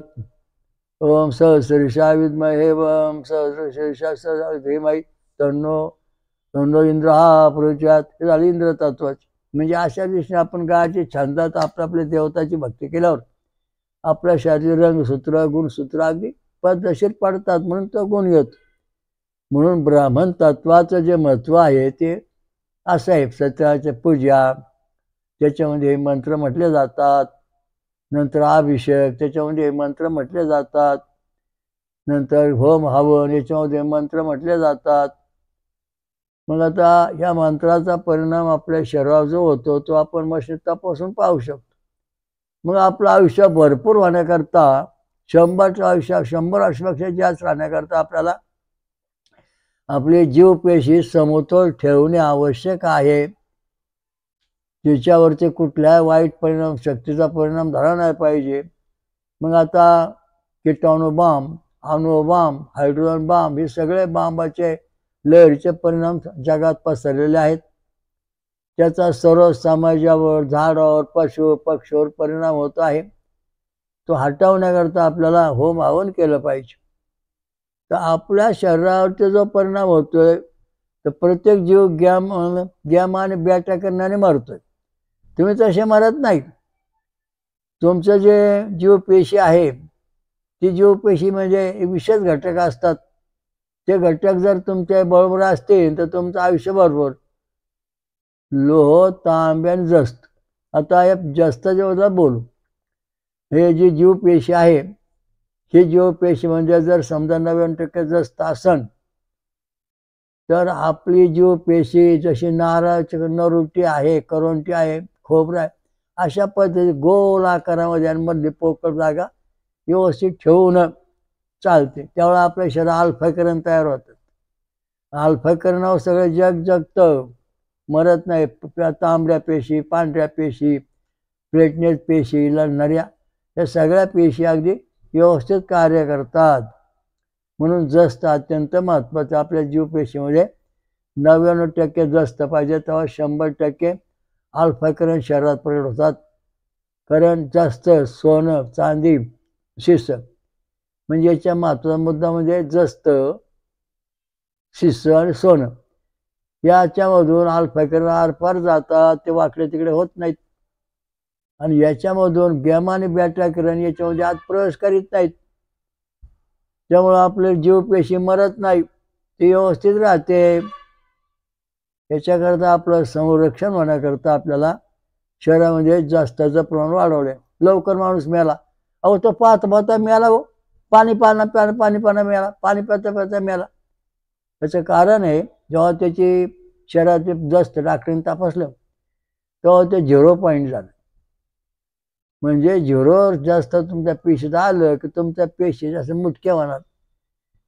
ओम सहस्रशीर्षाय विद्महे ओम सहस्रशीर्षाय धीमहि तन्नो इंद्रः प्रचोदयात्, हे झाली इंद्र तत्वाची. म्हणजे अशा दिवशी आपण गायत्री छंदात आपल्या देवताची भक्ती केल्यावर आपल्या शरीर रंगसूत्र गुणसूत्र अगदी पद्धतशीर पडतात, म्हणून तो गुण येतो. म्हणून ब्राह्मण तत्वाचं जे महत्व आहे ते असं आहे. सत्यनारायणाची पूजा त्याच्यामध्ये मंत्र म्हटले जातात, नंतर अभिषेक त्याच्यामध्ये मंत्र म्हटले जातात, नंतर होम हवन याच्यामध्ये मंत्र म्हटले जातात. मग आता या मंत्राचा परिणाम आपल्या शरीरावर जो होतो तो आपण मशीन तपासून पाहू शकतो. मग आपलं आयुष्य भरपूर होण्याकरता 100 वर्षापेक्षा जास्त राहण्याकरता आपल्याला आपली जीवपेशी समतोल ठेवणे आवश्यक आहे. त्याच्यावरती कुठल्याही वाईट परिणाम शक्तीचा परिणाम झाला नाही पाहिजे. मग आता किटाणू बाम, अणुबाम, हायड्रोजन बाम, हे सगळे बांबाचे लहरीचे परिणाम जगात पसरलेले आहेत. त्याचा सर्व समाजावर, झाडावर, पशु पक्षीवर परिणाम होत आहे. तो हटवण्याकरता आपल्याला होम हवन केलं पाहिजे. तर आपल्या शरीरावरती जो परिणाम होतोय तर प्रत्येक जीव गॅम आणि बॅटा करण्याने मरतोय. तुम्ही तसे मरत नाही. तुमचं जे जीवपेशी आहे ती जीवपेशी म्हणजे विशेष घटक असतात. ते घटक जर तुमच्या बरोबर असतील तर तुमचं आयुष्य बरोबर. लोह, तांबे आणि जस्त. आता या जस्ताच्या बोलू. हे जी जीवपेशी आहे ही जीवपेशी म्हणजे जर समजा 99% जस्त असन तर आपली जीवपेशी जशी नारळाची नरुटी आहे, करवंटी आहे, खोबरं आहे, अशा पद्धती गोल आकारामध्ये आणि मधली पोकळ जागा व्यवस्थित ठेवून चालते. त्यावेळेला आपल्या शरीरात अल्फाकरण तयार होतात. अल्फाकरणावर सगळे जग जगतं, मरत नाही. तांबड्या पेशी, पांढऱ्या पेशी, प्लेटलेट पेशी, लढणाऱ्या या सगळ्या पेशी अगदी व्यवस्थित कार्य करतात. म्हणून जस्त अत्यंत महत्त्वाचं. आपल्या जीवपेशीमध्ये 99% जस्त पाहिजे, तेव्हा 100% अल्फाकरण शरीरात प्रकट होतात. कारण जास्त सोनं, चांदी, शिस म्हणजे याच्या महत्त्वाचा मुद्दा म्हणजे जस्त, शिस आणि सोनं याच्यामधून अल्फाकरण आरपार जातात. ते वाकडे तिकडे होत नाहीत. आणि याच्यामधून गॅमा आणि बॅटा किरण याच्यामध्ये आत प्रवेश करीत नाहीत. त्यामुळं आपले जीव पेशी मरत नाही, ती व्यवस्थित राहते. याच्याकरता आपलं संरक्षण होण्याकरता आपल्याला शरीरामध्ये जास्तचं प्रमाण वाढवले. लवकर माणूस मेला, अहो तो पाहता मेला, हो पाणी पाना मेला, पाणी प्याता मेला. त्याचं कारण आहे, जेव्हा त्याची शरीरात जास्त डॉक्टरने तपासलं तेव्हा ते 0 झालं. म्हणजे 0 जास्त तुमच्या पेशीत आलं की तुमच्या पेशी जास्त मुटक्या होणार,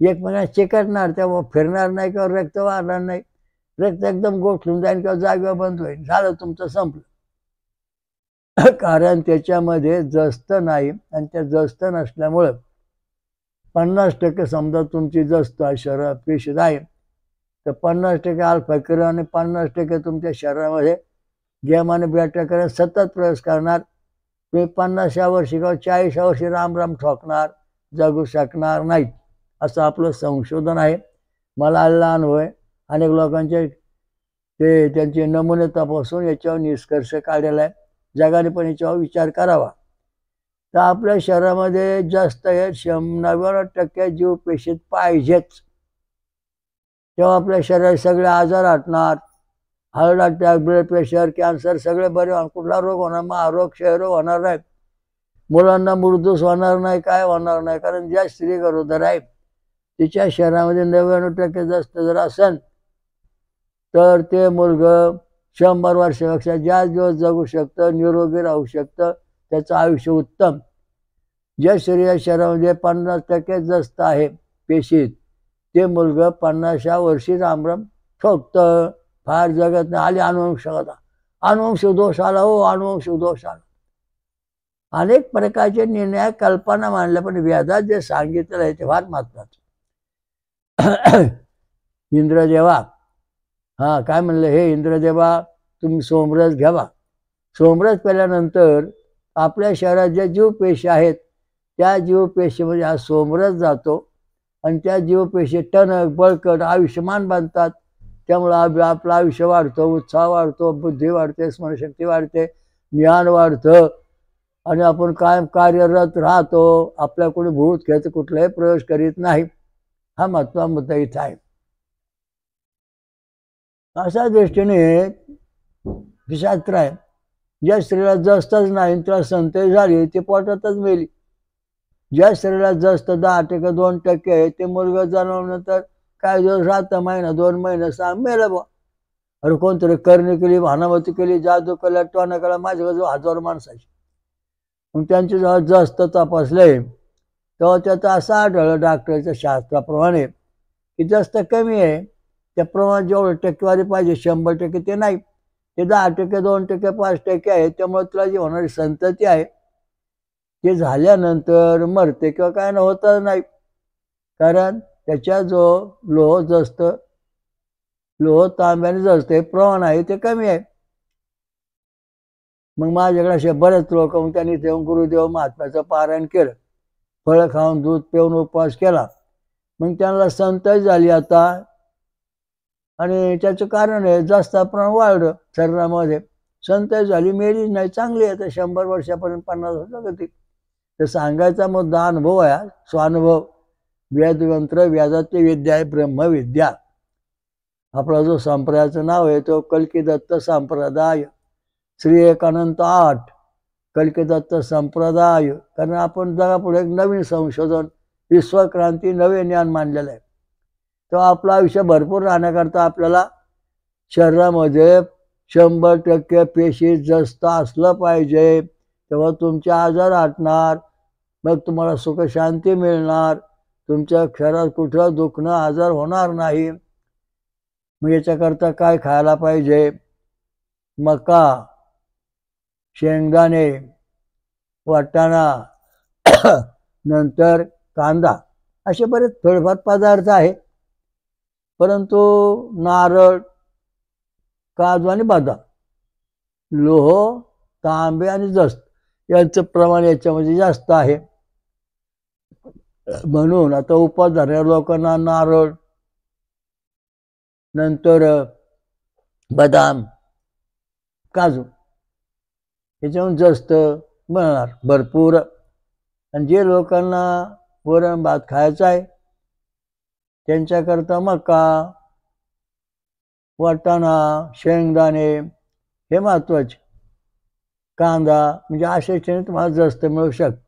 एकमेकांना चिकटणार, तेव्हा फिरणार नाही किंवा रक्त वाढणार नाही, रक्त एकदम गोठून जाईल किंवा जागेवर बंद होईल, झालं तुमचं संपलं. कारण त्याच्यामध्ये जस्त नाही, आणि त्या जस्त नसल्यामुळं 50% समजा तुमची जस्त शरीर पेशीत आहे, तर 50% अल्फा किरण आणि 50% तुमच्या शरीरामध्ये गॅमा आणि बॅटा किरण सतत प्रवेश करणार. तुम्ही 50व्या वर्षी किंवा 40व्या वर्षी राम ठोकणार, जगू शकणार नाहीत, असं आपलं संशोधन आहे. मला आलेला अनुभव आहे. अनेक लोकांचे ते त्यांचे नमुने तपासून याच्यावर निष्कर्ष काढलेला आहे. जगाने पण याच्यावर विचार करावा. तर आपल्या शरीरामध्ये जास्त 90% जीव पेशीत पाहिजेच, तेव्हा आपल्या शरीरात सगळे आजार हटणार. Heart attack, blood pressure, cancer सगळे बरे होणार. कुठला रोग होणार? महारोग, क्षयरोग होणार नाही. मुलांना मृत्यूच होणार नाही, काय होणार नाही. कारण ज्या स्त्री गरोदर आहे तिच्या शरीरामध्ये 99% जास्त जर असेल तर ते मुलगं 100 वर्षापेक्षा जास्त दिवस जगू शकतं, निरोगी राहू शकतं, त्याचं आयुष्य उत्तम. ज्या शरीरामध्ये 50% जास्त आहे पेशीत, ते मुलगं 50व्या वर्षी रामराम ठोकतं, फार जगत नाही. आली अनुवंशिक दोष आला, हो अनुवंशिक दोष आला. अनेक प्रकारचे निर्णय कल्पना मांडल्या, पण वेदात जे सांगितलेलं आहे ते फार महत्वाचं. इंद्रदेवा काय म्हणलं, हे इंद्रदेवा तुम्ही सोमरस घ्यावा. सोमरस प्याल्यानंतर आपल्या शरीरात ज्या जीवपेशी आहेत त्या जीवपेशीमध्ये हा सोमरस जातो, आणि त्या जीवपेशी टणक बळकट आयुष्यमान बनतात. त्यामुळं आपलं आयुष्य वाढतं, उत्साह वाढतो, बुद्धी वाढते, स्मरणशक्ती वाढते, ज्ञान वाढतं, आणि आपण कायम कार्यरत राहतो. आपल्या कोणी भूत खेच कुठलाही प्रवेश करीत नाही. हा महत्त्वाचा मुद्दा इथं आहे. अशा दृष्टीने शास्त्र आहे. ज्या स्त्रीला जास्तच नाही, त्याला संतती झाली, ती पोटातच मेली. ज्या स्त्रीला जास्त 10% 2% आहे, ते मुलगा जन्मल्यानंतर काही दिवस राहतं, महिना 2 महिने 6 मेलं बा. अरे कोणतरी करणी केली, भानामती केली, जादू केला, टोना केला, माझ्याकडे 1000 माणसाची. मग त्यांचे जेव्हा जास्त तपासले तेव्हा त्याचं असं आढळलं डॉक्टरच्या शास्त्राप्रमाणे की जास्त कमी आहे. त्याप्रमाणे जेवढं टक्केवारी पाहिजे 100% ते नाही, ते 10%, 2%, 5% आहे. त्यामुळे तुला जी होणारी संतती आहे ते झाल्यानंतर मरते किंवा काय ना होतच नाही. कारण त्याच्या जो लोह तांब्याने जास्त प्रमाण आहे ते कमी आहे. मग माझ्याकडे असे बरेच लोक, मग त्यांनी देऊन गुरुदेव महात्म्याचं पारायण केलं, फळं खाऊन दूध पिऊन उपवास केला, मग त्यांना संतती झाली आता. आणि त्याचं कारण आहे जास्त प्रमाण वाढलं शरीरामध्ये, संतती झाली, मेली नाही, चांगली आहे. तर 100 वर्षापर्यंत 50 वर्ष जगते. तर सांगायचा मुद्दा अनुभव आहे, स्वानुभव. वेदमंत्र वेदाची विद्या आहे ब्रह्मविद्या. आपला जो संप्रदायाचं नाव आहे तो कल्किदत्त संप्रदाय, श्री 1 कल्किदत्त संप्रदाय. कारण आपण जगापुढे एक नवीन संशोधन, विश्वक्रांती, नवे ज्ञान मानलेलं आहे. तो आपलं आयुष्य भरपूर राहण्याकरता आपल्याला शरीरामध्ये 100% पेशी जास्त असलं पाहिजे, तेव्हा तुमचे आजार हटणार, मग तुम्हाला सुख शांती मिळणार, तुमच्या शरीरात कुठलं दुखणं आजार होणार नाही. मग याच्याकरता काय खायला पाहिजे? मका, शेंगदाणे, वाटाणा, नंतर कांदा, असे बरेच थोडेफार पदार्थ आहेत. परंतु नारळ, काजू आणि बदाम, लोह, तांबे आणि जस्त यांचं प्रमाण याच्यामध्ये जास्त आहे. म्हणून आता उपवास धरणाऱ्या लोकांना नारळ, नंतर बदाम, काजू याच्याहून जास्त मिळणार भरपूर. आणि जे लोकांना वरण भात खायचा आहे त्यांच्याकरता मका, वाटाणा, शेंगदाणे हे महत्वाचे, कांदा, म्हणजे अशा ठिकाणी तुम्हाला जास्त मिळू शकतं.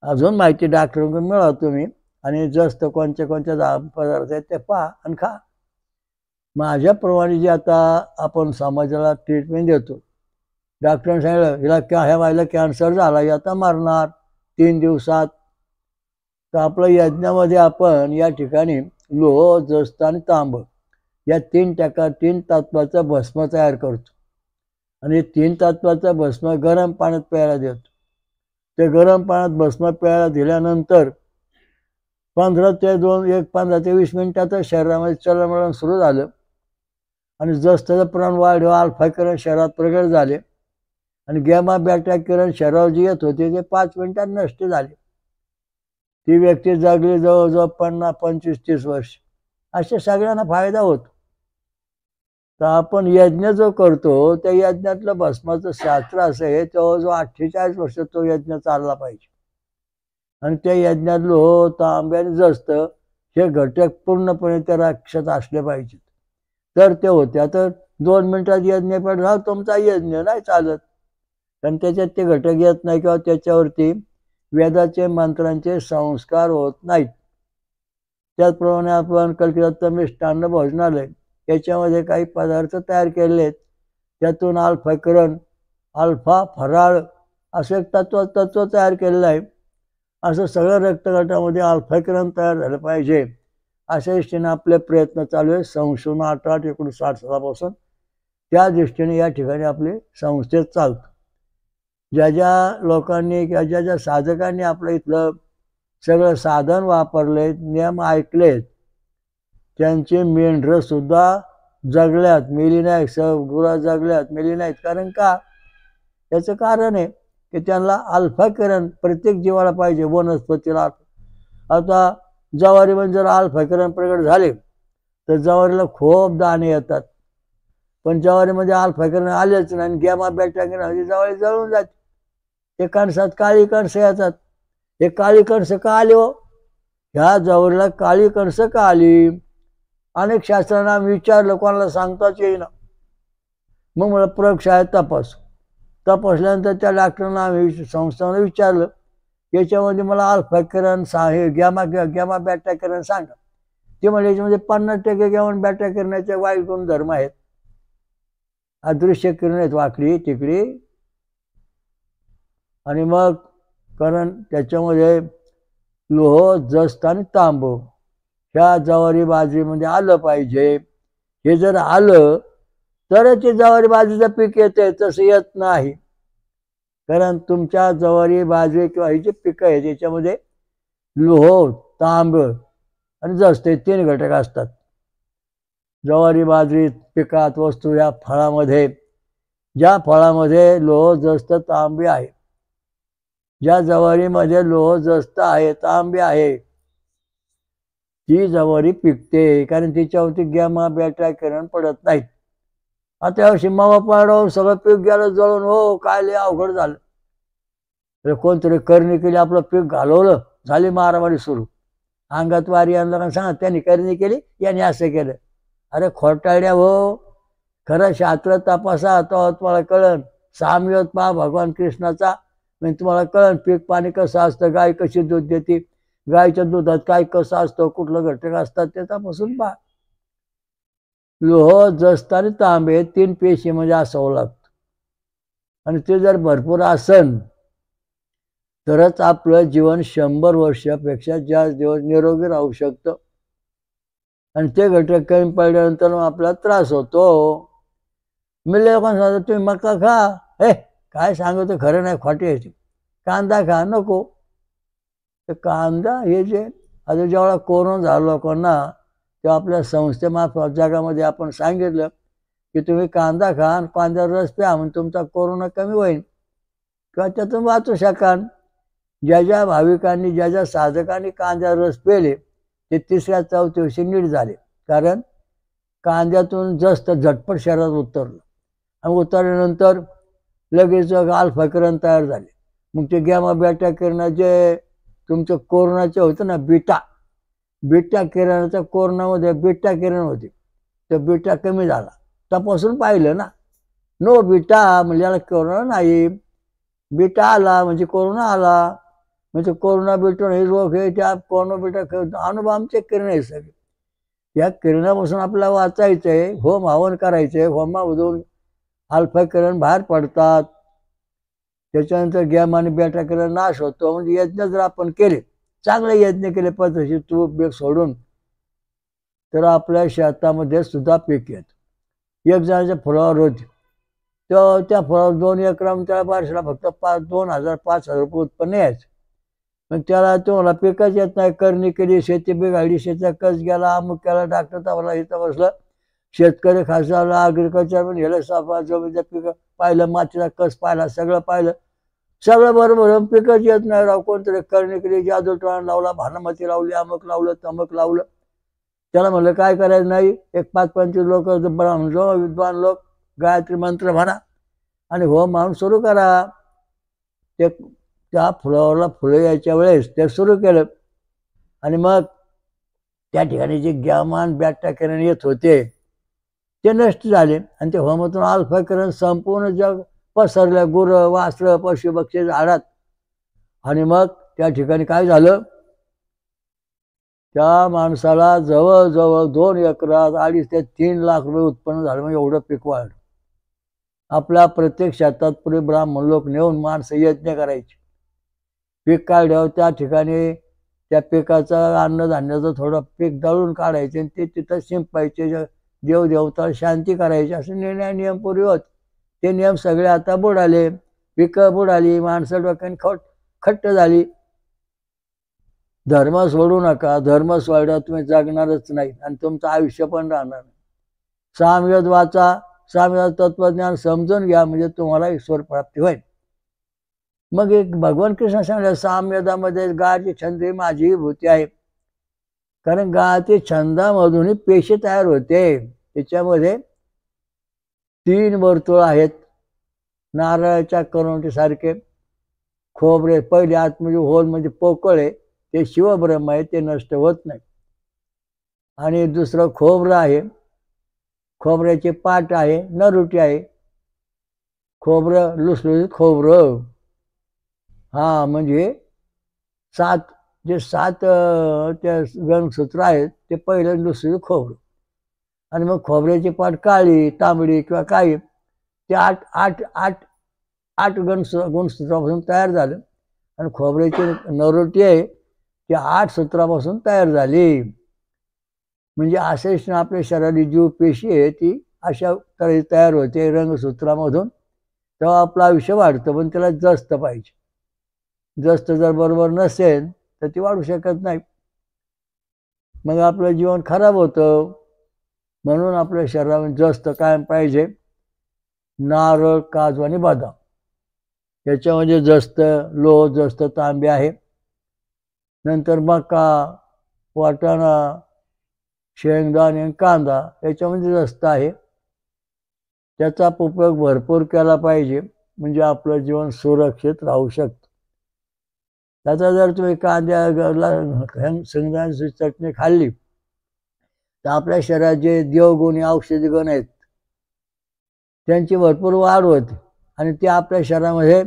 अजून माहिती डॉक्टरांकडून मिळवा तुम्ही, आणि जास्त कोणत्या पदार्थ आहेत ते पहा आणि खा. माझ्याप्रमाणे जे आता आपण समाजाला ट्रीटमेंट देतो, डॉक्टरांनी सांगितलं हिला ह्या बाईला कॅन्सर झाला, आता मरणार 3 दिवसात. तर आपल्या यज्ञामध्ये आपण या ठिकाणी लोह, जस्त आणि तांब या 3 तत्वाचं भस्म तयार करतो. आणि 3 तत्वाचं भस्म गरम पाण्यात प्यायला देतो. ते गरम पाण्यात भस्म प्यायला दिल्यानंतर 15 ते 20 मिनिटात शरीरामध्ये चलनवलन सुरू झालं आणि जस्ताचं प्रमाण वाढलं, अल्फा किरण शरीरात प्रगट झाले आणि गॅमा बॅटा किरण शरीरावर जे येत होते ते 5 मिनिटात नष्ट झाले. ती व्यक्ती जगली जवळजवळ 25-30 वर्ष. असे सगळ्यांना फायदा होतो. तर आपण यज्ञ जो करतो त्या यज्ञातलं भस्माचं शास्त्र असं आहे, जवळजवळ 48 वर्ष तो यज्ञ चालला पाहिजे. आणि त्या यज्ञात लोह, तांबे आणि जस्त हे घटक पूर्णपणे त्या राक्षात असले पाहिजेत, तर ते होते. आता 2 मिनिटात यज्ञ पण झाला तुमचा यज्ञ नाही चालत, कारण त्याच्यात ते घटक येत नाही किंवा त्याच्यावरती वेदाचे मंत्रांचे संस्कार होत नाहीत. त्याचप्रमाणे आपण कल्पित मिष्टान्न भोजनालय याच्यामध्ये काही पदार्थ तयार केलेले आहेत, त्यातून अल्फा किरण, अल्फा फराळ असं एक तत्व तयार केलेलं आहे. असं सगळं रक्तगटामध्ये अल्फा किरण तयार झालं पाहिजे अशा दृष्टीने आपले प्रयत्न चालू आहे. संशोधन 1960 सालापासून त्या दृष्टीने या ठिकाणी आपले संस्थेत चालतं. ज्या लोकांनी किंवा ज्या साधकांनी आपलं इथलं सगळं साधन वापरले, नियम ऐकलेत, त्यांचे मेंढरं सुद्धा जगल्यात, मेली नाही. गुरं जगल्यात, मेली नाहीत. कारण का? याचं कारण आहे की त्यांना अल्फा किरण प्रत्येक जीवाला पाहिजे, वनस्पतीला. आता ज्वारीमध्ये जर अल्फा किरण प्रगट झाले तर ज्वारीला खूप दाणे येतात, पण ज्वारीमध्ये अल्फा किरण आलेच नाही, गॅमा बॅटा किरण ज्वारी जळून जाते. ते कणसात काळी कणसं येतात. हे काळी कणसं का आली हो? ह्या ज्वारीला काळी कणसं का आली? अनेक शास्त्रांना विचारलं, कोणाला सांगताच येईना. मग मला प्रयोगशाळेत तपासल्यानंतर त्या डॉक्टरांना आम्ही संस्थांना विचारलं, याच्यामध्ये मला अल्फा किरण हे गॅमा बॅटा किरण सांगा. ते म्हणजे याच्यामध्ये 50% गॅमा बॅटा किरणाचे वाईट गुणधर्म आहेत, अदृश्य किरण आहेत, वाकडी तिकडी. आणि मग कारण त्याच्यामध्ये लोह, जस्त आणि तांब ह्या ज्वारी बाजरीमध्ये आलं पाहिजे. हे जर आलं तर ते ज्वारी बाजरीचं पीक येते, तसं येत नाही. कारण तुमच्या ज्वारी बाजरी किंवा ही जी पिकं आहेत याच्यामध्ये लोह, तांब आणि जस्त हे 3 घटक असतात. ज्वारी बाजरी पिकात वस्तू या फळामध्ये, ज्या फळामध्ये लोह, जस्त, तांबे आहे, ज्या ज्वारीमध्ये लोह, जस्त आहे, तांबे आहे, ती ज्वारी पिकते, कारण तिच्यावरती गॅमा बॅटा किरण पडत नाहीत. आता यावर्षी मावा पाडावून सगळं पीक गेलं जळून. हो, काय लय अवघड झालं. कोणतरी करणी केली, आपलं पीक घालवलं, झाली मारामारी सुरू. अंगात वारी आणलं का सांगा, त्यांनी करणी केली, यांनी असं केलं. अरे खोटाड्या हो, खरं शास्त्र तपासा, तो तुम्हाला कळन. सामवेद पहा भगवान कृष्णाचा, म्हणजे तुम्हाला कळन पीक पाणी कसं असतं, गाय कशी दूध देते, गायच्या दुधात काय कसं असतं, कुठलं घटक असतात ते तपासून पहा. लोह, जस्त आणि तांबे 3 पेशी म्हणजे असावं लागतं. आणि ते जर भरपूर असन तरच आपलं जीवन 100 वर्षापेक्षा जास्त दिवस निरोगी राहू शकतं. आणि ते घटक कमी पडल्यानंतर मग आपल्याला त्रास होतो. मी लोकांना सांगतो तुम्ही मका खा, हे काय सांगतो खरं नाही, खोटे यायचे. कांदा खा, नको. तर कांदा हे जे आता जेव्हा कोरोना झाला लोकांना, तेव्हा आपल्या संस्थेमार्फत जगामध्ये आपण सांगितलं की तुम्ही कांदा खा आणि कांद्याचा रस प्या, म्हणजे तुमचा कोरोना कमी होईल किंवा त्यातून वाचू शकाल. ज्या भाविकांनी, ज्या साधकांनी कांद्याचा रस पेले ते 3ऱ्या-4थ्या दिवशी नीट झाले, कारण कांद्यातून जास्त झटपट शरीरात उतरलं. आणि उतरल्यानंतर लगेच अल्फा किरण तयार झाले. मग ते गॅमा बेटा किरणाचे तुमचं कोरोनाचे होतं ना बीटा किरणाच्या कोरोनामध्ये बीटा किरण होते. तर बीटा कमी झाला. तपासून पाहिलं ना, नो बीटा म्हणजे याला कोरोना नाही, बीटा आला म्हणजे कोरोना आला. म्हणजे कोरोना बिटून हे रोग हे त्या कोरोना बिटा अनुभव आमचे किरण आहे सगळे. या किरणापासून आपल्याला वाचायचं आहे. होम हवन करायचंय. होमामधून अल्फा किरण बाहेर पडतात. त्याच्यानंतर गॅमा आणि बेटा किरण नाश होतो. म्हणजे यज्ञ जर आपण केले, चांगले यज्ञ केले पद्धतशीर तूप बीप सोडून, तर आपल्या शेतामध्ये सुद्धा पीक येतं. एक जणाच्या फुलावर होती, तर त्या फुलावर 2 एकरामध्ये त्याला वर्षाला फक्त 2,000-5,000 रुपये उत्पन्न यायचं. मग त्याला तुम्हाला पिकच येत नाही. करणी केली, शेती बिघडली, शेतीचा कस गेला, अमुक केला, डॉक्टर तावला, इथं बसलं. शेतकरी खासाला ॲग्रिकल्चर पण गेलं, साफा जमिनीचं पिकं पाहिलं, मातीचा कस पाहिला, सगळं पाहिलं, सगळं बरोबर, पिकच येत नाही राव. कोणतरी करणी केली, जादूटोणा लावला, भानामती लावली, अमुक लावलं, तमक लावलं. त्याला म्हणलं काय करायचं नाही, एक 5-25 लोक विद्वान लोक गायत्री मंत्र म्हणा आणि हो म्हणून सुरू करा. ते त्या फुलावरला फुलं यायच्या वेळेस ते सुरू केलं. आणि मग त्या ठिकाणी जे गॅमा आणि बेटा किरण येत होते ते नष्ट झाले. आणि ते होमातून अल्फा किरण संपूर्ण जग पसरलं, गुरं वासरं पशु पक्षी झाडात. आणि मग त्या ठिकाणी काय झालं, त्या माणसाला जवळजवळ 2 एकरात 2.5 ते 3 लाख रुपये उत्पन्न झालं. म्हणजे एवढं पीक वाढलं. आपल्या प्रत्येक शेतात पुढे ब्राह्मण लोक नेऊन माणसं यज्ञ करायची. पीक काढल्यावर त्या ठिकाणी त्या पिकाचं अन्नधान्याचं थोडं पीक दळून काढायचे आणि ते तिथं शिंपायचे, देवदेवताला शांती करायची, असे नियम पूर्वी होते. ते नियम सगळे आता बुडाले. पिकं बुडाली, माणसं डोक्याने खट्ट झाली. धर्म सोडू नका. धर्म सोडल्यावर तुम्ही जगणारच नाही आणि तुमचं आयुष्य पण राहणार नाही. सामवेद वाचा, सामवेद तत्वज्ञान समजून घ्या, म्हणजे तुम्हाला ईश्वर प्राप्ती होईल. मग एक भगवान कृष्ण सांगले, सामवेदामध्ये गायत्री छंद ही माझी विभूती आहे. कारण गायत्री छंदामधूनही पेशी तयार होते. त्याच्यामध्ये 3 वर्तुळ आहेत. नारळाच्या करवंटीसारखे खोबरे, पहिले आतमध्ये होल म्हणजे पोकळ आहे, ते शिवब्रह्म आहे, ते नष्ट होत नाही. आणि दुसरं खोबरं आहे, खोबऱ्याचे पाट आहे, नरुटी आहे. खोबरं लुसलुसीत खोबरं, हा म्हणजे 7 त्या गणसूत्र आहेत ते पहिलं लुसलुसीत खोबरं. आणि मग खोबऱ्याची पाट काळी, तांबडी किंवा काही, ते 8 गुणसूत्रापासून तयार झालं. आणि खोबऱ्याची नरोटी आहे ते 8 सूत्रापासून तयार झाली. म्हणजे असेच आपल्या शरीराची जीव पेशी आहे ती अशा तऱ्हे तयार होते रंगसूत्रामधून. तेव्हा आपलं आयुष्य वाढतं. पण त्याला जस्त पाहिजे. जस्त जर बरोबर नसेल तर ती वाढू शकत नाही. मग आपलं जीवन खराब होतं. म्हणून आपल्या शरीरामध्ये जस्त कायम पाहिजे. नारळ, काजू आणि बदाम याच्यामध्ये जस्त लोह, जस्त तांबे आहे. नंतर मका, वाटाणा, शेंगदाणे आणि कांदा याच्यामध्ये जस्त आहे. त्याचा उपयोग भरपूर केला पाहिजे, म्हणजे आपलं जीवन सुरक्षित राहू शकतं. त्याचा जर तुम्ही शेंगदाण्याची चटणी खाल्ली तर आपल्या शरीरात जे देवगुणी औषधी गुण आहेत त्यांची भरपूर वाढ होते. आणि ते आपल्या शरीरामध्ये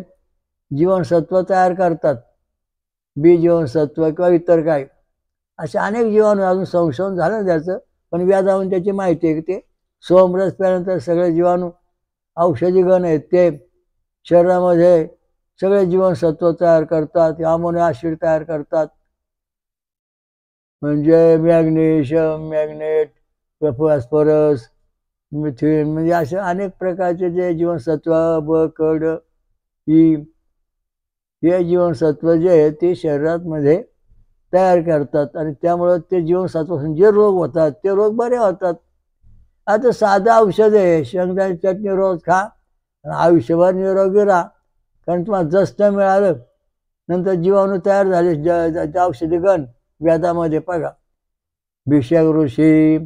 जीवनसत्व तयार करतात. बी जीवनसत्व किंवा इतर काही असे अनेक जीवाणू अजून संशोधन झालं त्याचं, पण व्याजाहून त्याची माहिती आहे की ते सोमरस प्याल्यानंतर सगळे जीवाणू औषधी गण आहेत ते शरीरामध्ये सगळे जीवनसत्व तयार करतात. अमोनिया ॲसिड तयार करतात. म्हणजे मॅग्नेशियम, मॅग्नेट, फॉस्फरस, मिथेन, म्हणजे असे अनेक प्रकारचे जे जीवनसत्व ब, क, ड, ई हे जीवनसत्व जे आहे ते शरीरामध्ये तयार करतात. आणि त्यामुळं ते जीवनसत्वापासून जे रोग होतात ते रोग बरे होतात. आता साधं औषध आहे, शेंगदाण्याची चटणी रोज खा, आयुष्यभर निरोगी राहा. कारण तुम्हाला जस्त मिळालं, नंतर जीवाणू तयार झाले. औषधी गण वेदामध्ये बघा, भिषक ऋषी,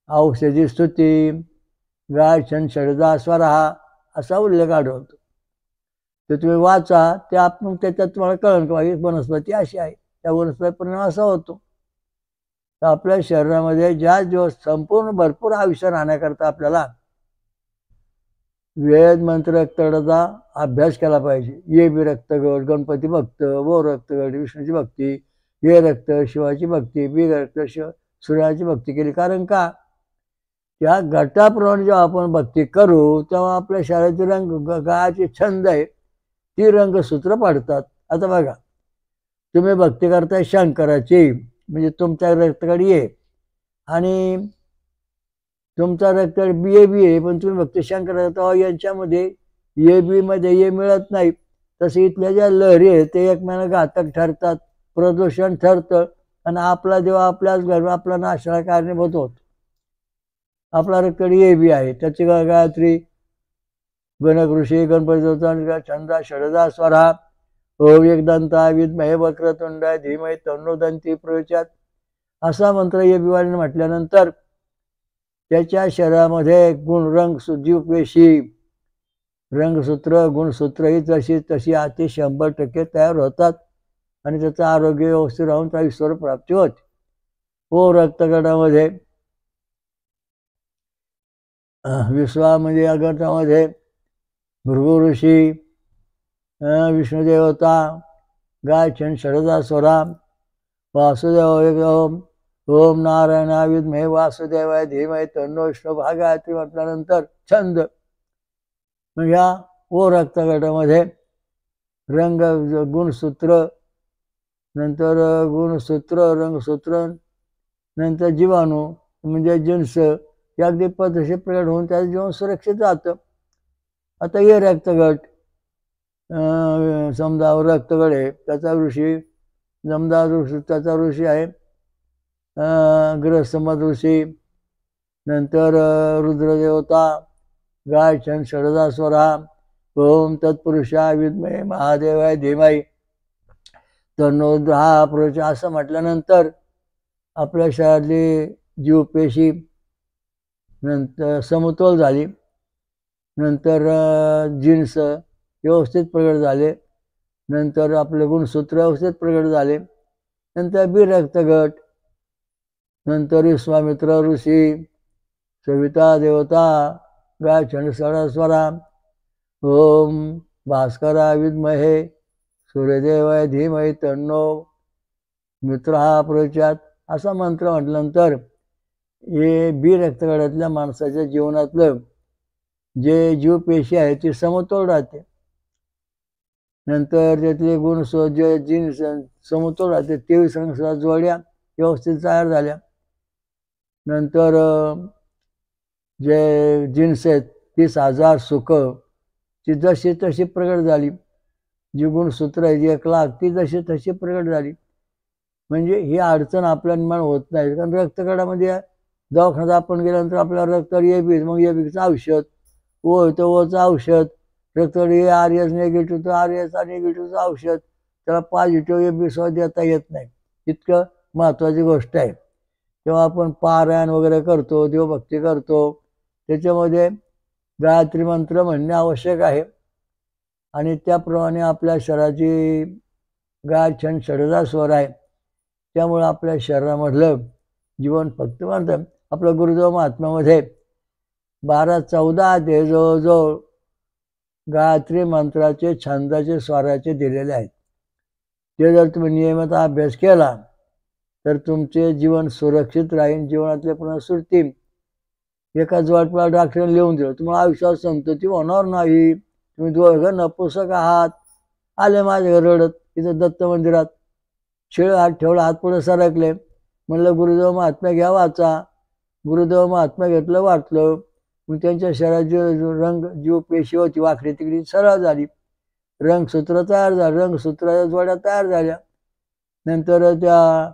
औषधी स्तुती, गायछन षडजा स्वरा असा उल्लेख आढळतो. ते तुम्ही वाचा, ते आपण त्याच्यात तुम्हाला कळेल की ही वनस्पती अशी आहे, त्या वनस्पती परिणाम असा होतो. तर आपल्या शरीरामध्ये ज्या दिवस संपूर्ण भरपूर आयुष्य राहण्याकरता आपल्याला वेद मंत्र रक्तगटाचा अभ्यास केला पाहिजे. ये बी रक्तगट, गणपती भक्त, वो रक्तगट, विष्णूची भक्ती, ये रक्त शिवाची भक्ती, बी रक्त सूर्याची भक्ती केली. कारण का त्या गटाप्रमाणे जेव्हा आपण भक्ती करू तेव्हा आपल्या शरीराचे रंग गायचे छंद आहे ती रंगसूत्र पाडतात. आता बघा, तुम्ही भक्ती करताय शंकराची, म्हणजे तुमच्या रक्तगट ये आणि तुमचा रक्तगट बी आहे, पण तुम्ही भक्ती शंकराचा तेव्हा यांच्यामध्ये ए बी मध्ये ये मिळत नाही. तसे इथल्या ज्या लहरी आहेत ते एकमेकांना घातक ठरतात, प्रदूषण ठरतं आणि आपला देव आपल्याच घर आपला नाशाला कारणीभूत होतो. आपला रक्तगट ए बी आहे, त्याची गायत्री गणकृषी गणपती देवता छंदा षडजा स्वरा ओम एकदंता विद्महे वक्रतुंड धीमहि तन्नो दंती प्रचोदयात असा मंत्र ए बी वारीने म्हटल्यानंतर त्याच्या शरीरामध्ये गुण रंग जीवपेशी रंगसूत्र गुणसूत्र ही तशी तशी अति 100% तयार होतात आणि त्याचं आरोग्य व्यवस्थित राहून त्या ईश्वर प्राप्ती होते. ओ रक्तगटामध्ये विश्वामध्ये अगटामध्ये भृगु ऋषी, विष्णुदेवता, गायछंद षडजा स्वरा, वासुदेव ओम ओम नारायणा विद्महे वासुदेवाय धीमहि तन्नो विष्णु गायत्री म्हटल्यानंतर छंद. मग ह्या ओ रक्तगटामध्ये रंग गुणसूत्र, नंतर गुणसूत्र रंगसूत्र, नंतर जीवाणू म्हणजे जिन्स हे अगदी पद्धतशीर प्रकट होऊन त्याचं जीवन सुरक्षित जातं. आता हे रक्तगट समजा रक्तगट आहे, त्याचा ऋषी जमदा ऋषी, त्याचा ऋषी आहे ग्रहसंमत ऋषी, नंतर रुद्रदेवता, गायछंद षडजा स्वरा ओम तत्पुरुषा विद्महे महादेवाय धीमहि तन्नो प्रचोदयात असं म्हटल्यानंतर आपल्या शरीरातली जीवपेशी नंतर समतोल झाली, नंतर जीन्स व्यवस्थित प्रगट झाले, नंतर आपले गुणसूत्र व्यवस्थित प्रगट झाले, नंतर बी रक्तगट, नंतर विश्वामित्र ऋषी, सविता देवता, गायछंद षडजा स्वरा ओम भास्करा विद्महे सूर्यदेवाय धीमहि तन्नो मित्र प्रचोदयात असा मंत्र म्हटल्यानंतर हे बी रक्तगटातल्या माणसाच्या जीवनातलं जे जीवपेशी आहे ती समतोल राहते. नंतर त्यातले गुण जे जीन्स समतोल राहते. 23 रंग जोड्या व्यवस्थित तयार झाल्या. नंतर जे जीन्स आहेत 30,000 सुख ती जशी तशी प्रगट झाली. जी गुणसूत्र आहे जी 1,00,000 ती जशी तशी प्रगट झाली. म्हणजे ही अडचण आपल्या निर्माण होत नाही. कारण रक्तगटामध्ये दवाखान्यात आपण गेल्यानंतर आपल्याला रक्त ए बी, मग ए बीचं औषध, ओ होतं ओचं औषध, रक्तगट ए आर एस निगेटिव्ह तर आर एस निगेटिव्हचं औषध, त्याला पॉझिटिव्ह ए बी सुद्धा देता येत नाही. इतकं महत्त्वाची गोष्ट आहे. तेव्हा आपण पारायण वगैरे करतो, देवभक्ती करतो, त्याच्यामध्ये गायत्री मंत्र म्हणणे आवश्यक आहे आणि त्याप्रमाणे आपल्या शरीराची गायछंद षडजा स्वर आहे. त्यामुळं आपल्या शरीरामधलं जीवन फक्त म्हणतं आपलं गुरुदेव महात्म्यामध्ये 12-14 अध्याय जवळजवळ गायत्री मंत्राचे छंदाचे स्वराचे दिलेले आहेत. ते जर तुम्ही नियमित अभ्यास केला तर तुमचे जीवन सुरक्षित राहील. जीवनातले पुन्हा सुटतील. एका जोडप्याला डॉक्टरने लिहून दिलं तुम्हाला आयुष्यात संतती होणार नाही, तुम्ही दोघं नपुसक आहात. आले माझ्या घर रडत इथं दत्त मंदिरात, शिळ हात ठेवला, हात पुढे सरकले. म्हणलं गुरुदेव महात्म्या घ्या वाचा. गुरुदेव महात्म्या घेतलं वाचलं. मग त्यांच्या शरीराची रंग जीवपेशी होती वाकडी तिकडी सरळ झाली. रंगसूत्र तयार झालं, रंगसूत्राच्या जोड्या तयार झाल्या. नंतर त्या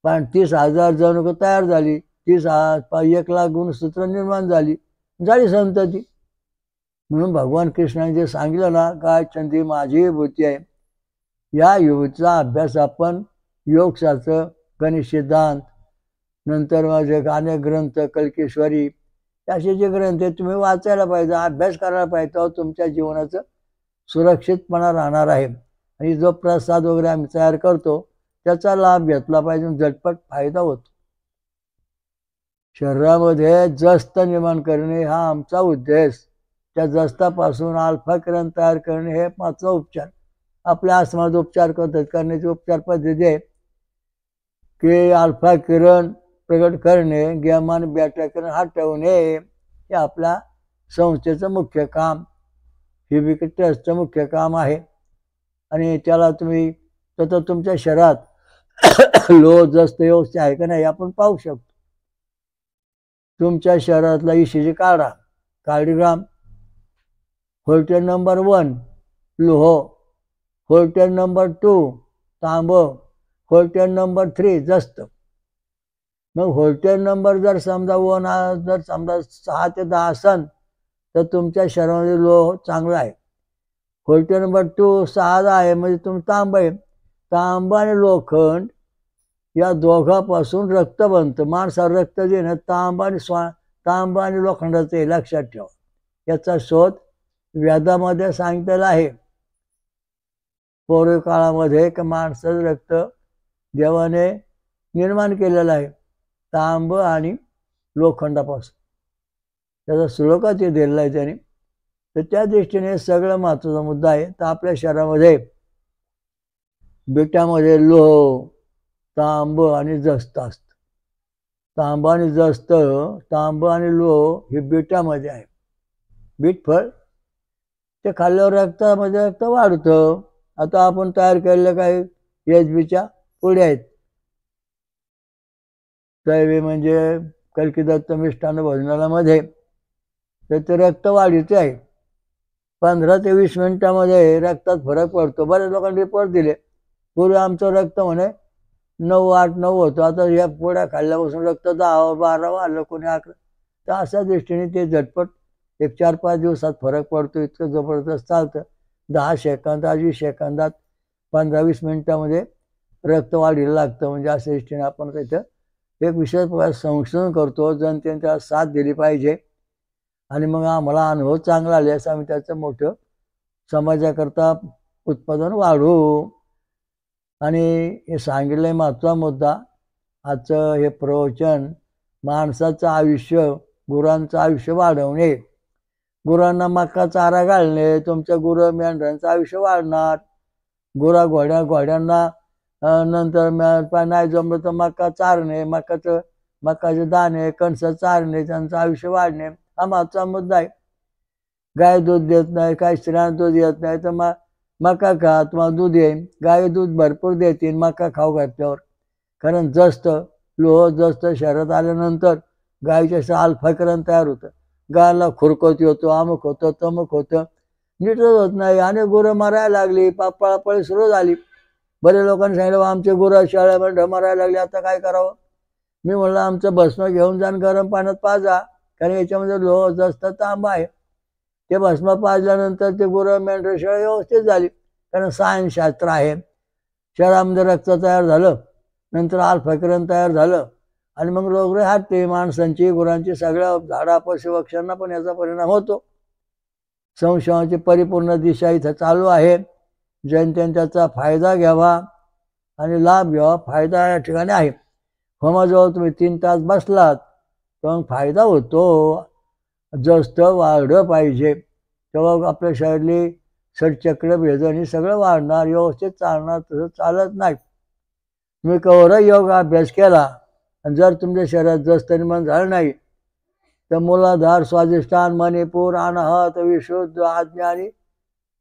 30,000 जणुक तयार झाली. 1,00,000 गुणसूत्र निर्माण झाली संतती. म्हणून भगवान कृष्णाने जे सांगितलं ना, गायछंद माझी विभूती आहे. या विभूतीचा अभ्यास आपण योगशास्त्र, गणेश सिद्धांत, नंतर माझे अनेक ग्रंथ, कल्केश्वरी, असे जे ग्रंथ आहेत तुम्ही वाचायला पाहिजे, अभ्यास करायला पाहिजे. तेव्हा तुमच्या जीवनाचं सुरक्षितपणा राहणार आहे. आणि जो प्रसाद वगैरे आम्ही तयार करतो त्याचा लाभ घेतला पाहिजे, झटपट फायदा होतो. शरीरामध्ये जस्त निर्माण करणे हा आमचा उद्देश. त्या जस्तापासून अल्फा किरण तयार करणे हे 5वा उपचार. आपल्या आश्रमात उपचार करण्याची उपचार पद्धती आहे की अल्फा किरण प्रगट करणे, गॅमा आणि बॅटा किरण हटवणे हे आपल्या संस्थेचं मुख्य काम, हिबिक ट्रस्टचं मुख्य काम आहे. आणि त्याला तुम्ही तर तुमच्या शरीरात लो जस्त व्यवस्था आहे का नाही आपण पाहू शकतो. तुमच्या शरीरातला ECG काढा, कार्डिग्राम. व्होल्टेज नंबर 1 लोह, व्होल्टेज नंबर 2 तांब, व्होल्टेज नंबर 3 जस्त. मग व्होल्टेज नंबर जर समजा 6 ते 10 असेल तर तुमच्या शरीरामध्ये लोह चांगला आहे. व्होल्टेज नंबर 2 6 आहे म्हणजे तुम्ही तांब आहे. तांब आणि लोखंड या दोघांपासून रक्त बनतं. माणसाला रक्त जे ना तांब आणि लोखंडाचं आहे, लक्षात ठेवा. याचा शोध वेदामध्ये सांगितलेला आहे. पूर्व काळामध्ये की माणसाचं रक्त देवाने निर्माण केलेलं आहे तांब आणि लोखंडापासून. त्याचा श्लोक ते दिलेला आहे त्याने. तर त्या दृष्टीने सगळं महत्त्वाचा मुद्दा आहे. तर आपल्या शरीरामध्ये बिटामध्ये लोह, तांब आणि जस्त असतं. तांब आणि लोह हे बिटामध्ये आहे. बीट फळ ते खाल्ल्यावर रक्तामध्ये रक्त वाढतं. आता आपण तयार केलेल्या काही HBच्या पुड्या आहेत. दैवी म्हणजे कल्की दत्त मिष्टान्न भोजनालयामध्ये तर ते रक्त वाढीचे आहे. 15 ते 20 मिनिटामध्ये रक्तात फरक पडतो. बऱ्याच लोकांनी रिपोर्ट दिले. पूर्वी आमचं रक्त म्हणे 9, 8, 9 होतं. आता या पोळ्या खाल्ल्यापासून रक्त 10, 12 वाढलं, कोणी 11. तर अशा दृष्टीने ते झटपट 1-4-5 दिवसात फरक पडतो. इतकं जबरदस्त चालतं. 10 सेकंदात 20 सेकंदात 15-20 मिनिटामध्ये रक्त वाढीला लागतं. म्हणजे अशा दृष्टीने आपण तिथं एक विशेष प्रकारे संशोधन करतो. जनतेने त्याला साथ दिली पाहिजे. आणि मग आम्हाला अनुभव चांगला आले असं आम्ही त्याचं मोठं समाजाकरता उत्पादन वाढवू. आणि हे सांगितलं आहे महत्त्वाचा मुद्दा. आजचं हे प्रवचन माणसाचं आयुष्य, गुरांचं आयुष्य वाढवणे, गुरांना मका चारा घालणे. तुमच्या गुरं मेंढरांचं आयुष्य वाढणार. घोड्यांना नंतर नाही जमलं तर मका चारणे, मकाचे दाणे कणसं चारणे, त्यांचं आयुष्य वाढणे हा महत्त्वाचा मुद्दा आहे. गाय दूध देत नाही, काही स्त्रियांना दूध येत नाही तर मका खा, तुम्हाला दूध येईल. गाय दूध भरपूर देतील मका खाऊ घातल्यावर. कारण जस्त लोह जस्त शरीरात आल्यानंतर गायीच्या अल्फा किरण तयार होतं. गायला खुरकती होतो, अमुक होतं, तमुक होतं, नीटच होत नाही. आणि गुरं मरायला लागली, पळापळी सुरू झाली. बरे लोकांनी सांगितलं आमचे गुरं शाळेमध्ये मरायला लागले, आता काय करावं. मी म्हणलं आमचं भस्म घेऊन जाण, गरम पाण्यात पाजा, कारण याच्यामध्ये लोह जस्त तांब आहे. ते भस्म पाजल्यानंतर ते गुरं मेंढर शेळ्या व्यवस्थित झाली. कारण सायन्स शास्त्र आहे. शरीरामध्ये रक्त तयार झालं, नंतर अल्फा किरण तयार झालं आणि मग रोगराई हटते. माणसांची, गुरांची, सगळ्या झाडा पशु पक्ष्यांना पण याचा परिणाम होतो. संशोधनाची परिपूर्ण दिशा इथं चालू आहे. जनतेने त्याचा फायदा घ्यावा आणि लाभ घ्यावा. फायदा या ठिकाणी आहे. होमाजवळ तुम्ही 3 तास बसलात तर मग फायदा होतो. जास्त वाढलं पाहिजे तेव्हा आपल्या शरीरातली षटचक्र भेदणी सगळं वाढणार, व्यवस्थित चालणार. तसं चालत नाही. तुम्ही कवर योग अभ्यास केला आणि जर तुमच्या शरीरात जास्त निर्माण झालं नाही तर मूलाधार, स्वाधिष्ठान, मणिपूर, अनाहत, विशुद्ध, आज्ञा आणि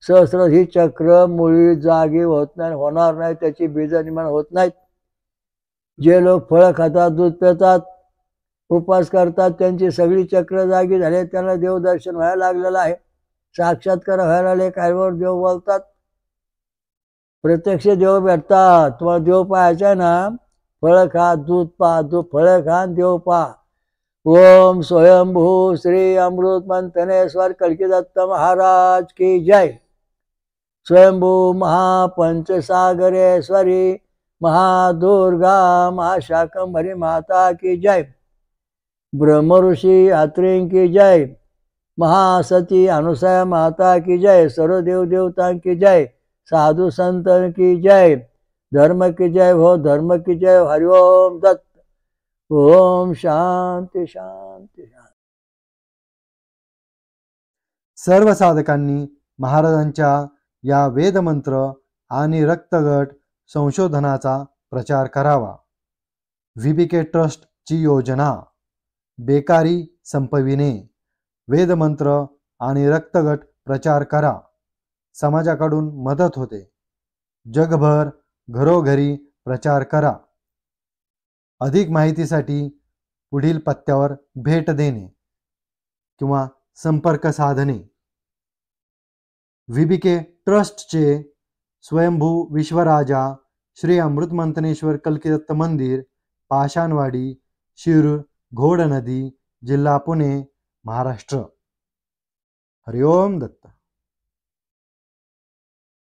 सहस्र ही चक्र मुळी जागी होत नाही, होणार नाही. त्याची बीज निर्माण होत नाहीत. जे लोक फळं खातात, दूध पितात, उपवास करतात, त्यांची सगळी चक्र जागी झाले. त्यांना देवदर्शन व्हायला लागलेलं आहे. साक्षात्कार व्हायला लागले. कायवर देव बोलतात, प्रत्यक्ष देव भेटतात. तुम्हाला देव पाहायचं आहे ना, फळं खा, दूध पा, फळं खा, देव पा. ओम स्वयंभू श्री अमृत मंथनेश्वर कल्की दत्त महाराज की जय. स्वयंभू महापंचसागरेश्वरी महादुर्गा महाशाकंभरी माता की जय. ब्रह्म ऋषि अत्रि की जय. महासती अनुसया माता की जय, सर्व देव देवता की जय, साधु संत की जय, धर्म की जय हो, धर्म की जय, हरिओम दत्त. ओम शांती शांती शांती. सर्व साधकांनी महाराजांच्या या वेदमंत्र आणि रक्तगट संशोधनाचा प्रचार करावा. VBK ट्रस्टची योजना बेकारी संपविणे. वेदमंत्र आणि रक्तगट प्रचार करा, समाजाकडून मदत होते. जगभर घरोघरी प्रचार करा. अधिक माहितीसाठी पुढील पत्त्यावर भेट देणे किंवा संपर्क साधणे. VBK ट्रस्टचे स्वयंभू विश्वराजा श्री अमृतमंथनेश्वर कल्कीदत्त मंदिर, पाषाणवाडी, शिरूर, घोडनदी, जिल्हा पुणे, महाराष्ट्र. हरिओम दत्त.